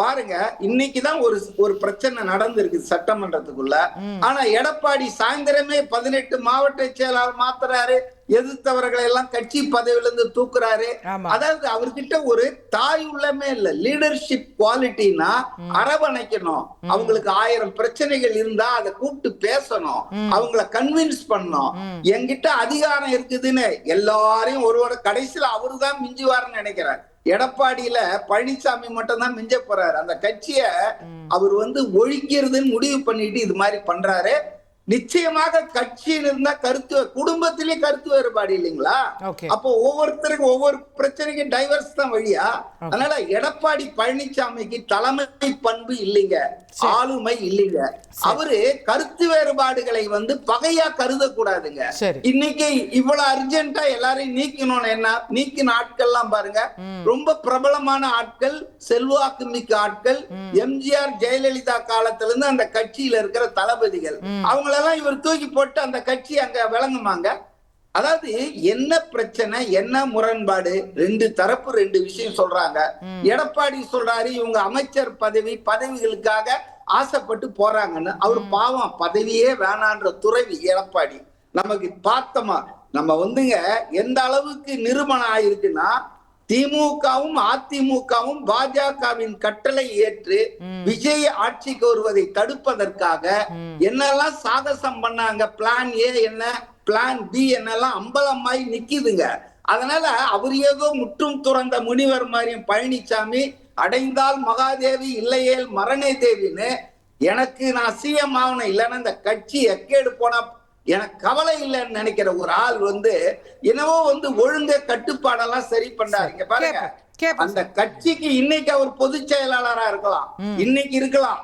பாருங்க. இன்னைக்குதான் ஒரு பிரச்சனை நடந்திருக்கு சட்டமன்றத்துக்குள்ள. ஆனா எடப்பாடி சாயந்தரமே 18 மாவட்ட செயலாளர் மாத்துறாரு, எதிர்த்தவர்களை எல்லாம் கட்சி பதவியிலிருந்து தூக்குறாரு. அதாவது அவர்கிட்ட ஒரு தாய் உள்ளமே இல்ல. லீடர்ஷிப் குவாலிட்டினா அரவணைக்கணும். அவங்களுக்கு 1000 பிரச்சனைகள் இருந்தா அதை கூப்பிட்டு பேசணும், அவங்கள கன்வின்ஸ் பண்ணணும். என்கிட்ட அதிகாரம் இருக்குதுன்னு எல்லாரையும் ஒருவர கடைசியில அவருதான் மிஞ்சுவாருன்னு நினைக்கிறார். எடப்பாடியில பழனிசாமி மட்டும் தான் மிஞ்ச போறாரு. அந்த கட்சிய அவர் வந்து ஒழிக்கிறதுன்னு முடிவு பண்ணிட்டு இது மாதிரி பண்றாரு. நிச்சயமாக கட்சியில் இருந்தா குடும்பத்திலேயே கருத்து வேறுபாடு இல்லைங்களா? அப்போ ஒவ்வொருத்தருக்கும் ஒவ்வொரு பிரச்சனைக்கும் டைவர்ஸ் தான் வழியா. அதனால எடப்பாடி பழனிசாமிக்கு தலைமை பண்பு இல்லைங்க, ஆளுமை இல்லைங்க. அவரு கருத்து வேறுபாடுகளை வந்து பகையா கருதக்கூடாதுங்க. இன்னைக்கு இவ்வளவு அர்ஜென்ட்டா எல்லாரையும் நீக்கணும்னு என்ன நீக்கின ஆட்கள்லாம் பாருங்க, ரொம்ப பிரபலமான ஆட்கள், செல்வாக்கு மிக்க ஆட்கள். எம்ஜிஆர் ஜெயலலிதா காலத்துல இருந்து அந்த கட்சியில இருக்கிற தளபதிகள் அவங்கள இவர் தூக்கி போட்டு அந்த கட்சி அங்க விளங்குமாங்க? அதாவது என்ன பிரச்சனை, என்ன முரண்பாடு? 2 தரப்பு 2 விஷயம் சொல்றாங்க. எடப்பாடி சொல்றாரு இவங்க அமைச்சர் பதவிகளுக்காக ஆசைப்பட்டு போறாங்கன்னு. அவர் பாவம், பதவியே வேணான்ற துறவி எடப்பாடி. நமக்கு பார்த்தோமா நம்ம வந்துங்க எந்த அளவுக்கு நிரூபணம் ஆயிருக்குன்னா, திமுகவும் அதிமுகவும் பாஜகவின் கட்டளை ஏற்று விஜய் ஆட்சிக்கு வருவதை தடுப்பதற்காக என்னெல்லாம் சாகசம் பண்ணாங்க, பிளான் ஏ என்ன, பிளான் பி என்னெல்லாம் அம்பலமாய் நிக்குதுங்க. அதனால அவர் ஏதோ முற்றும் துறந்த முனிவர் மாதிரியும் பழனிசாமி அடைந்தால் மகாதேவி இல்லையேல் மரணே தேவின்னு, எனக்கு நான் சிஎம் ஆகணும் இல்லைன்னா இந்த கட்சி எக்கேடு போனா எனக்கு கவலை இல்லைன்னு நினைக்கிற ஒரு ஆள் வந்து என்னவோ வந்து ஒழுங்க கட்டுப்பாடெல்லாம் சரி பண்றாரு. இங்க பாருங்க, அந்த கட்சிக்கு இன்னைக்கு அவர் பொதுச் செயலாளரா இருக்கலாம், இன்னைக்கு இருக்கலாம்.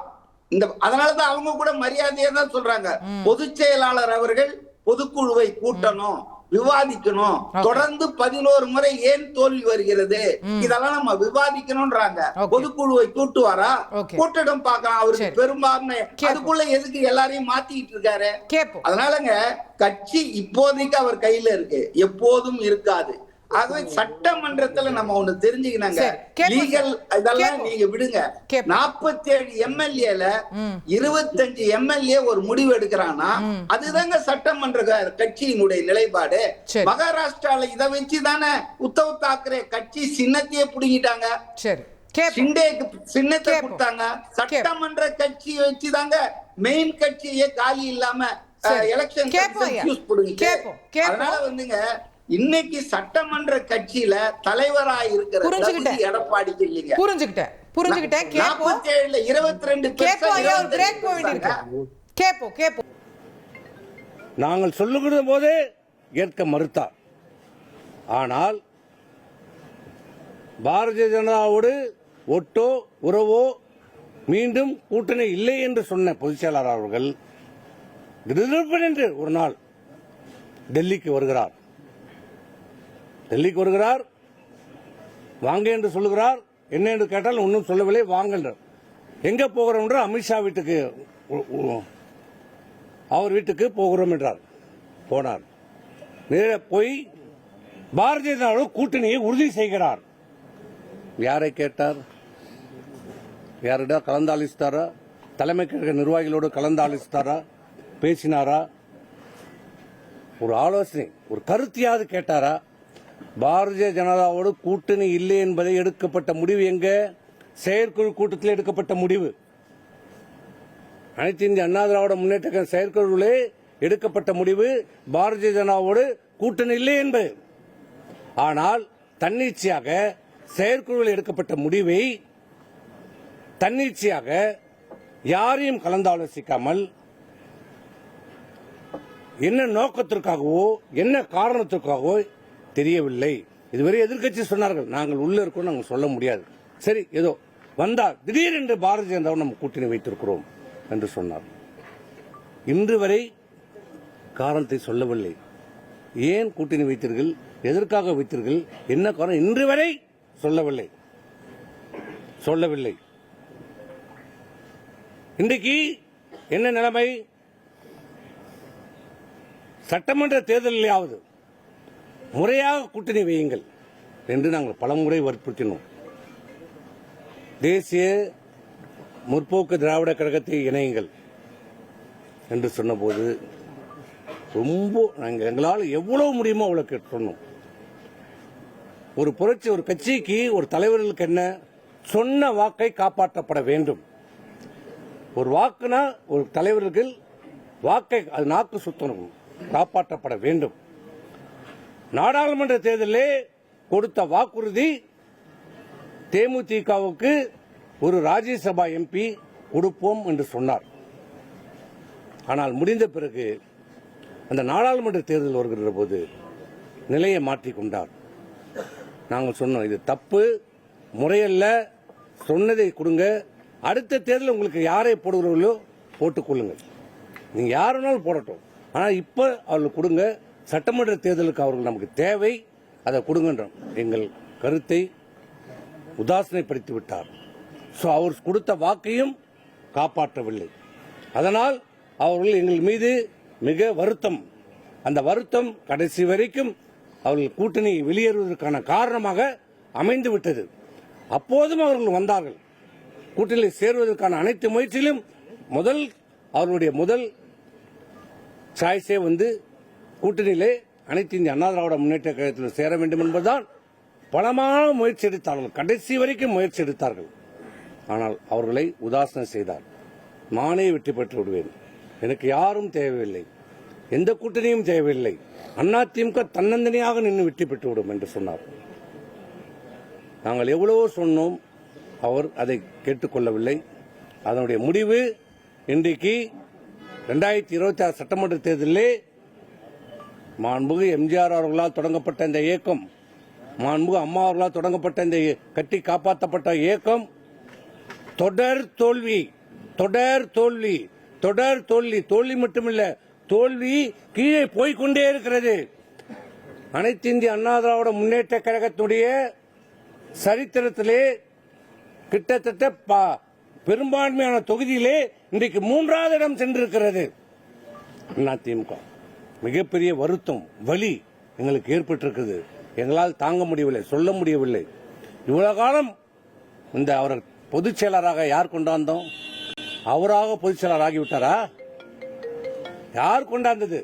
அதனாலதான் அவங்க கூட மரியாதையா தான் சொல்றாங்க, பொதுச் செயலாளர் அவர்கள் பொதுக்குழுவை கூட்டணும், விவாதிக்கணும். தொடர்ந்து 11 முறை ஏன் தோல்வி வருகிறது, இதெல்லாம் நம்ம விவாதிக்கணும்ன்றாங்க. பொதுக்குழுவை கூட்டுவாரா? கூட்டடம் பார்க்கலாம். அவருக்கு பெரும்பான்மை, அதுக்குள்ள எதுக்கு எல்லாரையும் மாத்திக்கிட்டு இருக்காரு? அதனாலங்க கட்சி இப்போதைக்கு அவர் கையில இருக்கு, எப்போதும் இருக்காது. ஆகவே சட்டமன்றத்துல நம்ம ஒண்ணு தெரிஞ்சுக்கணுங்க, லீகல் இதெல்லாம் நீங்க விடுங்க. 47 எம்எல்ஏல 25 எம்எல்ஏ ஒரு முடிவு எடுக்கிறான்னா அதுதாங்க சட்டமன்ற கட்சியினுடைய நிலைப்பாடு. மகாராஷ்டிரால இதை வச்சுதானே உத்தவ் தாக்கரே கட்சி சின்னத்தையே புடுங்கிட்டாங்க, சிண்டேக்கு சின்னத்தை கொடுத்தாங்க. சட்டமன்ற கட்சியை வச்சுதாங்க மெயின் கட்சியே காலி இல்லாம சரி. எலெக்ஷன் கேட்போம் ஐயா. ஃபியூஸ் புடுங்கிட்டு. கேட்போம். அதனால வந்துங்க இன்னைக்கு சட்டமன்ற கட்சியில தலைவரா இருக்கிற புரிஞ்சுக்கிட்டேன். தகுதி எடப்பாடிக்கு இல்லைங்க. புரிஞ்சுக்கிட்டேன். கேட்போம். 47ல 22 கேட்போம் ஐயா. ஒரு பிரேக் போக வேண்டியிருக்கு. கேட்போம். நாங்கள் சொல்லுகிற போதே ஏற்க மறுத்தார். ஆனால் பாரதிய ஜனதாவோடு ஒட்டோ உறவோ மீண்டும் கூட்டணி இல்லை என்று சொன்ன பொதுச் செயலாளர் அவர்கள் திடீரென்று ஒரு நாள் டெல்லிக்கு வருகிறார். வாங்க என்று சொல்லுகிறார். என்ன என்று கேட்டால் ஒன்றும் சொல்லவில்லை. வாங்க என்றார். எங்க போகிறோம் என்று அமித்ஷா வீட்டுக்கு, அவர் வீட்டுக்கு போகிறோம் என்றார். போனார். நேர போய் பாரதிய ஜனதா கூட்டணியை உறுதி செய்கிறார். யாரை கேட்டார்? யாரிடம் கலந்தாலோசித்தாரா? தலைமை கழக நிர்வாகிகளோடு கலந்தாலோசித்தாரா? பேசினாரா? ஒரு ஆலோசனை, ஒரு கருத்தையாவது கேட்டாரா? பாரதிய ஜனதாவோடு கூட்டணி இல்லை என்பதை எடுக்கப்பட்ட முடிவு எங்க? செயற்குழு கூட்டத்தில் எடுக்கப்பட்ட முடிவு. அனைத்து இந்திய அண்ணா திராவிட முன்னேற்ற கழக செயற்குழுவிலே எடுக்கப்பட்ட முடிவு பாரதிய ஜனதாவோடு கூட்டணி இல்லை என்பது. ஆனால் தன்னிச்சையாக செயற்குழுவில் எடுக்கப்பட்ட முடிவை தன்னிச்சையாக யாரையும் கலந்தாலோசிக்காமல் என்ன நோக்கத்திற்காகவோ என்ன காரணத்திற்காகவோ தெரியவில்லை. இதுவரை எதிர்க்கட்சி சொன்னார்கள், நாங்கள் உள்ள இருக்கோம், நாங்கள் சொல்ல முடியாது. சரி, ஏதோ வந்தால் திடீரென்று பாரதிய ஜனதாவை நம்ம கூட்டணி வைத்திருக்கிறோம் என்று சொன்னார். இன்று வரை காரணத்தை சொல்லவில்லை. ஏன் கூட்டணி வைத்தீர்கள், எதற்காக வைத்தீர்கள், என்ன காரணம் இன்று வரை சொல்லவில்லை. இன்றைக்கு என்ன நிலைமை? சட்டமன்ற தேர்தலிலாவது முறையாக கூட்டணி வையுங்கள் என்று நாங்கள் பலமுறை வற்புறுத்தினோம். தேசிய முற்போக்கு திராவிட கழகத்தை இணையுங்கள் என்று சொன்னபோது ரொம்ப எங்களால் எவ்வளவு முடியுமோ அவ்வளவு சொன்னோம். ஒரு புரட்சி, ஒரு கட்சிக்கு, ஒரு தலைவர்களுக்கு என்ன, சொன்ன வாக்கை காப்பாற்றப்பட வேண்டும். ஒரு வாக்குனா ஒரு தலைவர்கள் வாக்கை, அது நாக்கு சுத்தணும், காப்பாற்றப்பட வேண்டும். நாடாளுமன்ற தேர்தலிலே கொடுத்த வாக்குறுதி தேமுதிகவுக்கு ஒரு ராஜ்யசபா எம்பி கொடுப்போம் என்று சொன்னார். ஆனால் முடிந்த பிறகு அந்த நாடாளுமன்ற தேர்தல் வருகிற போது நிலையை மாற்றிக்கொண்டார். நாங்கள் சொன்னோம், இது தப்பு, முறையல்ல, சொன்னதை கொடுங்க, அடுத்த தேர்தல் உங்களுக்கு யாரை போடுகிறீர்களோ போட்டுக்கொள்ளுங்கள், நீங்க யாருனாலும் போடட்டும், ஆனால் இப்ப அவர்களுக்கு கொடுங்க, சட்டமன்ற தேர்தலுக்கு அவர்கள் நமக்கு தேவை, அதை கொடுங்கன்றோம். எங்கள் கருத்தை உதாசனைப்படுத்தி விட்டார். அவர் கொடுத்த வாக்கையும் காப்பாற்றவில்லை. அதனால் அவர்கள் எங்கள் மீது மிக வருத்தம். அந்த வருத்தம் கடைசி வரைக்கும் அவர்கள் கூட்டணி வெளியேறுவதற்கான காரணமாக அமைந்து விட்டது. அப்போதும் அவர்கள் வந்தார்கள். கூட்டணியில் சேருவதற்கான அனைத்து முயற்சியிலும் அவர்களுடைய முதல் சாய்ஸே கூட்டணியிலே அனைத்து இந்திய அண்ணா திராவிட முன்னேற்ற கழகத்தில் சேர வேண்டும் என்பதுதான். பலமான முயற்சி எடுத்தார்கள், கடைசி வரைக்கும் முயற்சி எடுத்தார்கள். ஆனால் அவர்களை உதாசனை செய்தார். நானே வெற்றி பெற்று விடுவேன், எனக்கு யாரும் தேவையில்லை, எந்த கூட்டணியும் தேவையில்லை, அதிமுக தன்னந்தனியாக நின்று வெற்றி பெற்று விடும் என்று சொன்னார். நாங்கள் எவ்வளவோ சொன்னோம், அவர் அதை கேட்டுக்கொள்ளவில்லை. அதனுடைய முடிவு இன்றைக்கு 2026 சட்டமன்ற தேர்தலிலே மாண்புமிகு எம்ஜிஆர் அவர்களால் தொடங்கப்பட்ட இந்த இயக்கம், மாண்புமிகு அம்மா அவர்களால் தொடங்கப்பட்ட இந்த கட்டி காப்பாற்றப்பட்ட இயக்கம் தொடர் தோல்வி, தோல்வி மட்டுமில்ல, தோல்வி கீழே போய்கொண்டே இருக்கிறது. அனைத்து இந்திய அண்ணா திராவிட முன்னேற்ற கழகத்துடைய சரித்திரத்திலே கிட்டத்தட்ட பெரும்பான்மையான தொகுதியிலே இன்றைக்கு 3வது இடம் சென்றிருக்கிறது அதிமுக. மிகப்பெரிய வருத்தம், வலி எங்களுக்கு ஏற்பட்டிருக்கிறது. எங்களால் தாங்க முடியவில்லை, சொல்ல முடியவில்லை. இவ்வளவு காலம் இந்த அவர் பொதுச் செயலராக யார் கொண்டாந்தோம்? அவராக பொதுச் செயலர் ஆகிவிட்டாரா? யார் கொண்டாந்தது?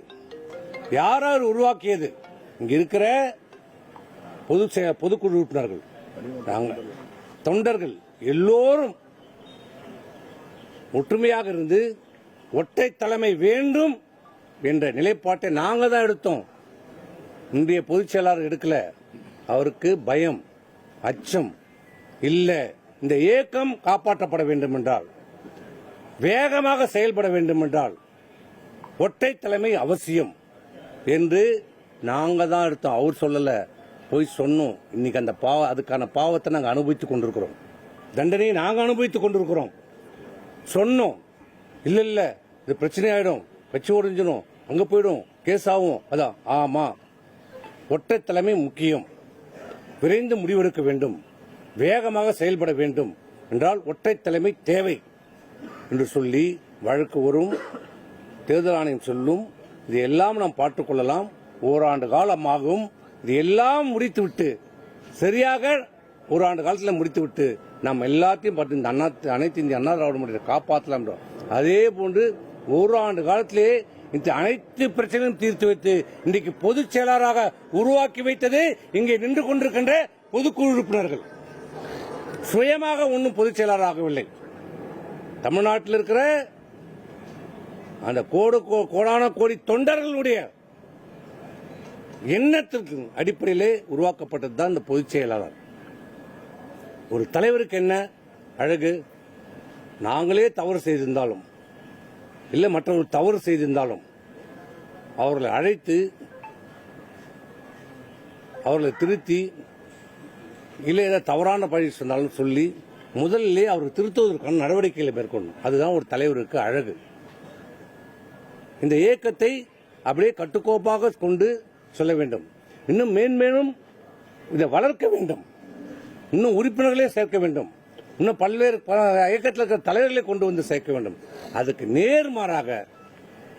யார் உருவாக்கியது? இங்க இருக்கிற பொதுக்குழு உறுப்பினர்கள், தொண்டர்கள் எல்லோரும் ஒற்றுமையாக இருந்து ஒற்றை தலைமை வேண்டும் என்ற நிலைப்பாட்டை நாங்கள் தான் எடுத்தோம். இன்றைய பொதுச் செயலாளர் எடுக்கல. அவருக்கு பயம், அச்சம் இல்ல. இந்த இயக்கம் காப்பாற்றப்பட வேண்டும் என்றால், வேகமாக செயல்பட வேண்டும் என்றால் ஒற்றை தலைமை அவசியம் என்று நாங்க தான் எடுத்தோம். அவர் சொல்லல, போய் சொன்னோம். இன்னைக்கு அந்த அதுக்கான பாவத்தை நாங்கள் அனுபவித்துக் கொண்டிருக்கிறோம். தண்டனையை நாங்கள் அனுபவித்துக் கொண்டிருக்கிறோம். சொன்னோம், இல்ல இல்ல இது பிரச்சனை ஆயிடும், வச்சு உடைஞ்சிடும், அங்க போயிடும், கேஸ் ஆகும். அதான் ஆமா, ஒற்றை தலைமை முக்கியம், விரைந்து முடிவெடுக்க வேண்டும், வேகமாக செயல்பட வேண்டும் என்றால் ஒற்றை தலைமை தேவை என்று சொல்லி வழக்கு வரும், தேர்தல் ஆணையம் சொல்லும். இது எல்லாம் நாம் பார்த்துக் கொள்ளலாம். ஓராண்டு காலமாகும். இது எல்லாம் முடித்துவிட்டு, சரியாக ஓராண்டு காலத்தில் முடித்துவிட்டு நாம் எல்லாத்தையும் பார்த்து இந்த அனைத்து இந்திய அண்ணா திராவிட முன்னேற்றத்தை காப்பாற்றலாம். அதே போன்று ஓராண்டு காலத்திலே இந்த அனைத்து பிரச்சனையும் தீர்த்து வைத்து இன்றைக்கு பொதுச் செயலாளராக உருவாக்கி வைத்தது இங்கே நின்று கொண்டிருக்கின்ற பொதுக்குழு உறுப்பினர்கள். சுயமாக ஒன்றும் பொதுச் செயலாளராகவில்லை. தமிழ்நாட்டில் இருக்கிற அந்த கோடான கோடி தொண்டர்களுடைய எண்ணத்திற்கு அடிப்படையிலே உருவாக்கப்பட்டது தான் இந்த பொதுச் செயலாளர். ஒரு தலைவருக்கு என்ன அழகு? நாங்களே தவறு செய்திருந்தாலும், இல்லை மற்றவர்கள் தவறு செய்திருந்தாலும் அவர்களை அழைத்து, அவர்களை திருத்தி, இல்லை ஏதாவது தவறான பழி சொன்னாலும் சொல்லி முதலிலே அவர்கள் திருத்துவதற்கான நடவடிக்கைகளை மேற்கொள்ளும். அதுதான் ஒரு தலைவருக்கு அழகு. இந்த இயக்கத்தை அப்படியே கட்டுக்கோப்பாக கொண்டு சொல்ல வேண்டும். இன்னும் மேன்மேலும் இதை வளர்க்க வேண்டும். இன்னும் உறுப்பினர்களே சேர்க்க வேண்டும். இன்னும் பல்வேறு இயக்கத்தில் இருக்கிற தலைவர்களை கொண்டு வந்து சேர்க்க வேண்டும். அதுக்கு நேர்மாறாக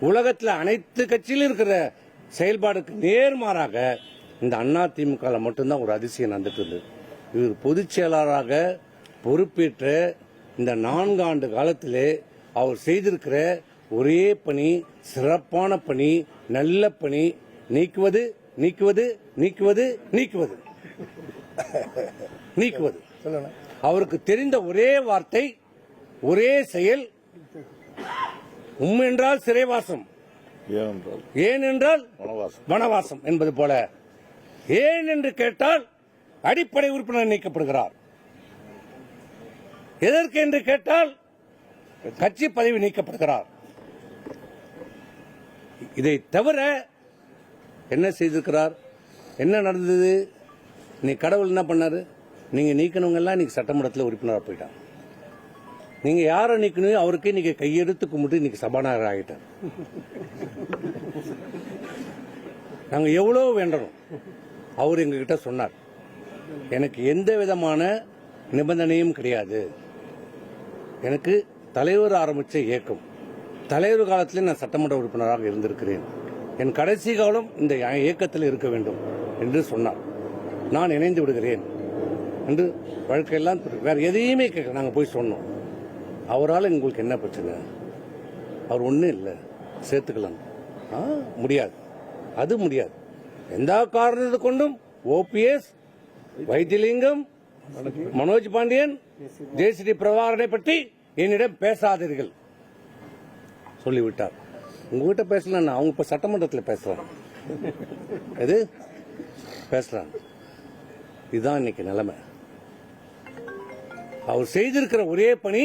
உலகத்தில் அனைத்து கட்சியிலும் இருக்கிற செயல்பாடுக்கு நேர்மாறாக இந்த அதிமுக மட்டும்தான் ஒரு அதிசயம் நடந்துட்டு இருந்தது. இவர் பொதுச் செயலாளராக பொறுப்பேற்ற இந்த 4 ஆண்டு காலத்திலே அவர் செய்திருக்கிற ஒரே பணி, சிறப்பான பணி, நல்ல பணி, நீக்குவது நீக்குவது நீக்குவது நீக்குவது நீக்குவது. அவருக்கு தெரிந்த ஒரே வார்த்தை, ஒரே செயல், என்றால் சிறைவாசம், ஏன் என்றால் வனவாசம் என்பது போல. ஏன் என்று கேட்டால் அடிப்படை உறுப்பினர் நீக்கப்படுகிறார். எதற்கு என்று கேட்டால் கட்சி பதவி நீக்கப்படுகிறார். இதை தவிர என்ன செய்திருக்கிறார்? என்ன நடந்தது? நீ கடவுள் என்ன பண்ணாரு? நீங்க நீக்கணுங்க எல்லாம் இன்னைக்கு சட்டமன்றத்தில் உறுப்பினராக போயிட்டாங்க. நீங்க யாரை நீக்கணும் அவருக்கே நீங்க கையெடுத்து கும்பிட்டு இன்னைக்கு சபாநாயகர் ஆகிட்டார். நாங்க எவ்வளவு வேண்டணும். அவர் எங்ககிட்ட சொன்னார், எனக்கு எந்த விதமான நிபந்தனையும் கிடையாது. எனக்கு தலைவர் ஆரம்பிச்ச இயக்கம், தலைவர் காலத்தில் நான் சட்டமன்ற உறுப்பினராக இருந்திருக்கிறேன். என் கடைசி காலம் இந்த இயக்கத்தில் இருக்க வேண்டும் என்று சொன்னார். நான் இணைந்து விடுகிறேன் என்று வழக்கெல்லாம் வேற எதையுமே கேட்க நாங்கள் போய் சொன்னோம். அவரால் உங்களுக்கு என்ன பிரச்சனை? அவர் ஒன்றும் இல்லை, சேர்த்துக்கலாம். முடியாது, அது முடியாது. எந்த காரணத்தை கொண்டும் ஓபிஎஸ், வைத்திலிங்கம், மனோஜ் பாண்டியன், ஜெயஸ்ரீ பிரபாகரனை பற்றி என்னிடம் பேசாதீர்கள் சொல்லிவிட்டார். உங்ககிட்ட பேசலாம், அவங்க இப்ப சட்டமன்றத்தில் பேசுறாங்க. எது பேசுறாங்க? இதுதான் இன்னைக்கு நிலைமை. அவர் செய்திருக்கிற ஒரே பணி,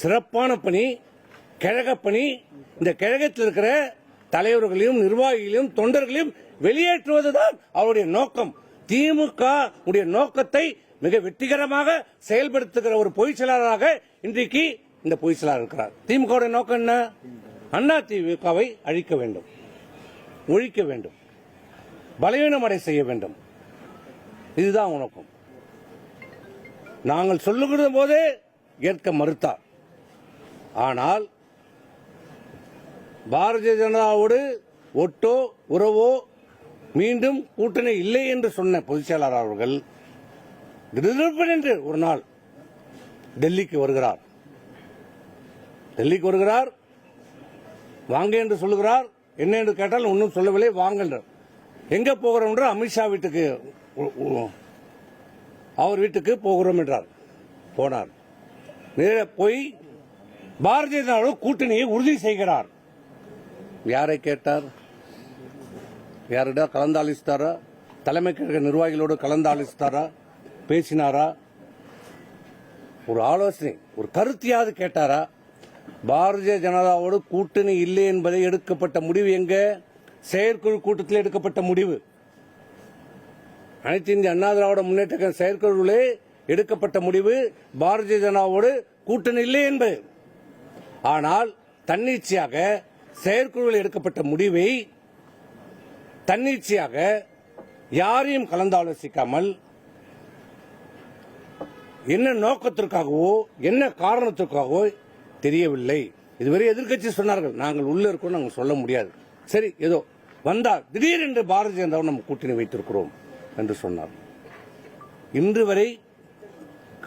சிறப்பான பணி, கழக பணி. இந்த கழகத்தில் இருக்கிற தலைவர்களையும் நிர்வாகிகளையும் தொண்டர்களையும் வெளியேற்றுவதுதான் அவருடைய நோக்கம். திமுக உடைய நோக்கத்தை மிக வெற்றிகரமாக செயல்படுத்துகிற ஒரு பொதுச் செயலாளராக இன்றைக்கு இந்த பொதுச் செயலாளர் இருக்கிறார். திமுக நோக்கம் என்ன? அண்ணா திமுகவை அழிக்க வேண்டும், ஒழிக்க வேண்டும், பலவீனமடை செய்ய வேண்டும். இதுதான் நோக்கம். நாங்கள் சொல்லுகிற போதே ஏற்க மறுத்தார். ஆனால் பாரதிய ஜனதாவோடு ஒட்டோ உறவோ மீண்டும் கூட்டணி இல்லை என்று சொன்ன பொதுச் செயலாளர் அவர்கள் திடீரென்று ஒரு நாள் டெல்லிக்கு வருகிறார். டெல்லிக்கு வருகிறார், வாங்க என்று சொல்லுகிறார். என்ன என்று கேட்டால் ஒன்றும் சொல்லவில்லை, வாங்க. எங்க போகிறோம் என்று அமித்ஷா வீட்டுக்கு, அவர் வீட்டுக்கு போகிறோம் என்றார். போனார். நேர போய் பாரதிய ஜனதா கூட்டணியை உறுதி செய்கிறார். யாரை கேட்டார்? யாரிடம் கலந்தாலோசித்தாரா? தலைமை கழக நிர்வாகிகளோடு கலந்தாலோசித்தாரா? பேசினாரா? ஒரு ஆலோசனை, ஒரு கருத்தையாவது கேட்டாரா? பாரதிய ஜனதாவோடு கூட்டணி இல்லை என்பதை எடுக்கப்பட்ட முடிவு எங்க? செயற்குழு கூட்டத்தில் எடுக்கப்பட்ட முடிவு. அனைத்து இந்திய அண்ணா திராவிட முன்னேற்ற கழக செயற்குழுவிலே எடுக்கப்பட்ட முடிவு பாரதிய ஜனதாவோடு கூட்டணி இல்லை என்பது. ஆனால் தன்னிச்சையாக செயற்குழுவில் எடுக்கப்பட்ட முடிவை தன்னிச்சையாக யாரையும் கலந்தாலோசிக்காமல் என்ன நோக்கத்திற்காகவோ என்ன காரணத்திற்காகவோ தெரியவில்லை. இதுவரை எதிர்க்கட்சி சொன்னார்கள், நாங்கள் உள்ள இருக்கோம், நாங்கள் சொல்ல முடியாது. சரி, ஏதோ வந்தால் திடீரென்று பாரதிய ஜனதாவை நம்ம கூட்டணி வைத்திருக்கிறோம் என்று சொன்னார். இன்று வரை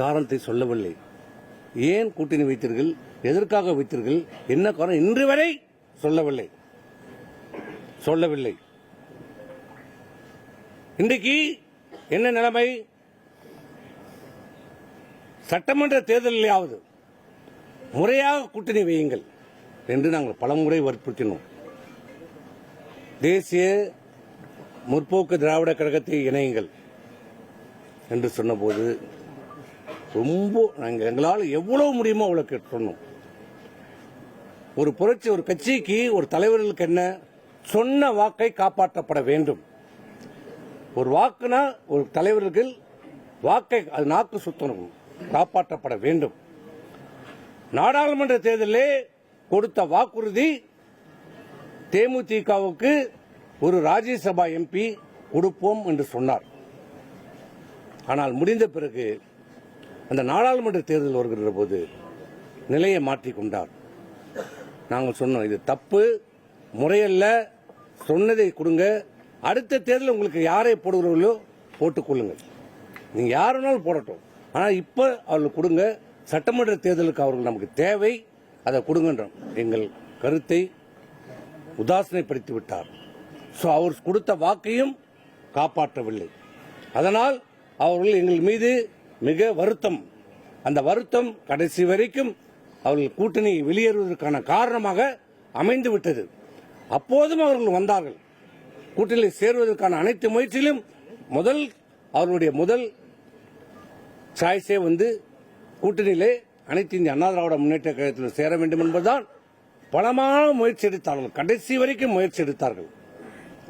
காரணத்தை சொல்லவில்லை. ஏன் கூட்டணி வைத்தீர்கள், எதற்காக வைத்தீர்கள், என்ன காரணம் இன்று வரை சொல்லவில்லை. இன்றைக்கு என்ன நிலைமை? சட்டமன்ற தேர்தலிலாவது முறையாக கூட்டணி வையுங்கள் என்று நாங்கள் பலமுறை வற்புறுத்தினோம். தேசிய முற்போக்கு திராவிட கழகத்தை இணையுங்கள் என்று சொன்னபோது ரொம்ப எங்களால் எவ்வளவு முடியுமோ அவ்வளவு சொன்னோம். ஒரு புரட்சி, ஒரு கட்சிக்கு, ஒரு தலைவர்களுக்கு என்ன, சொன்ன வாக்கை காப்பாற்றப்பட வேண்டும். ஒரு வாக்குனா ஒரு தலைவர்கள் வாக்கை, அது நாக்கு சுத்தணும், காப்பாற்றப்பட வேண்டும். நாடாளுமன்ற தேர்தலிலே கொடுத்த வாக்குறுதி தேமுதிகவுக்கு ஒரு ராஜ்யசபா எம்பி கொடுப்போம் என்று சொன்னார். ஆனால் முடிந்த பிறகு அந்த நாடாளுமன்ற தேர்தல் வருகிற போது நிலையை மாற்றிக்கொண்டார். நாங்கள் சொன்னோம், இது தப்பு, முறையல்ல, சொன்னதை கொடுங்க, அடுத்த தேர்தல் உங்களுக்கு யாரை போடுகிறீர்களோ போட்டுக் கொள்ளுங்கள், நீங்க யார் வேணாலும் போடட்டும், ஆனால் இப்ப அவர்களுக்கு கொடுங்க, சட்டமன்ற தேர்தலுக்கு அவர்கள் நமக்கு தேவை, அதை கொடுங்கன்றோம். எங்கள் கருத்தை உதாசனைப்படுத்தி விட்டார். அவர் கொடுத்த வாக்கையும் காப்பாற்றவில்லை. அதனால் அவர்கள் எங்கள் மீது மிக வருத்தம். அந்த வருத்தம் கடைசி வரைக்கும் அவர்கள் கூட்டணி வெளியேறுவதற்கான காரணமாக அமைந்து விட்டது. அப்போதும் அவர்கள் வந்தார்கள், கூட்டணியில் சேருவதற்கான அனைத்து முயற்சியிலும் அவர்களுடைய முதல் சாய்ஸே கூட்டணியிலே அனைத்து இந்திய அண்ணா திராவிட முன்னேற்ற கழகத்தில் சேர வேண்டும் என்பதுதான். பலமான முயற்சி எடுத்தார்கள், கடைசி வரைக்கும் முயற்சி எடுத்தார்கள்.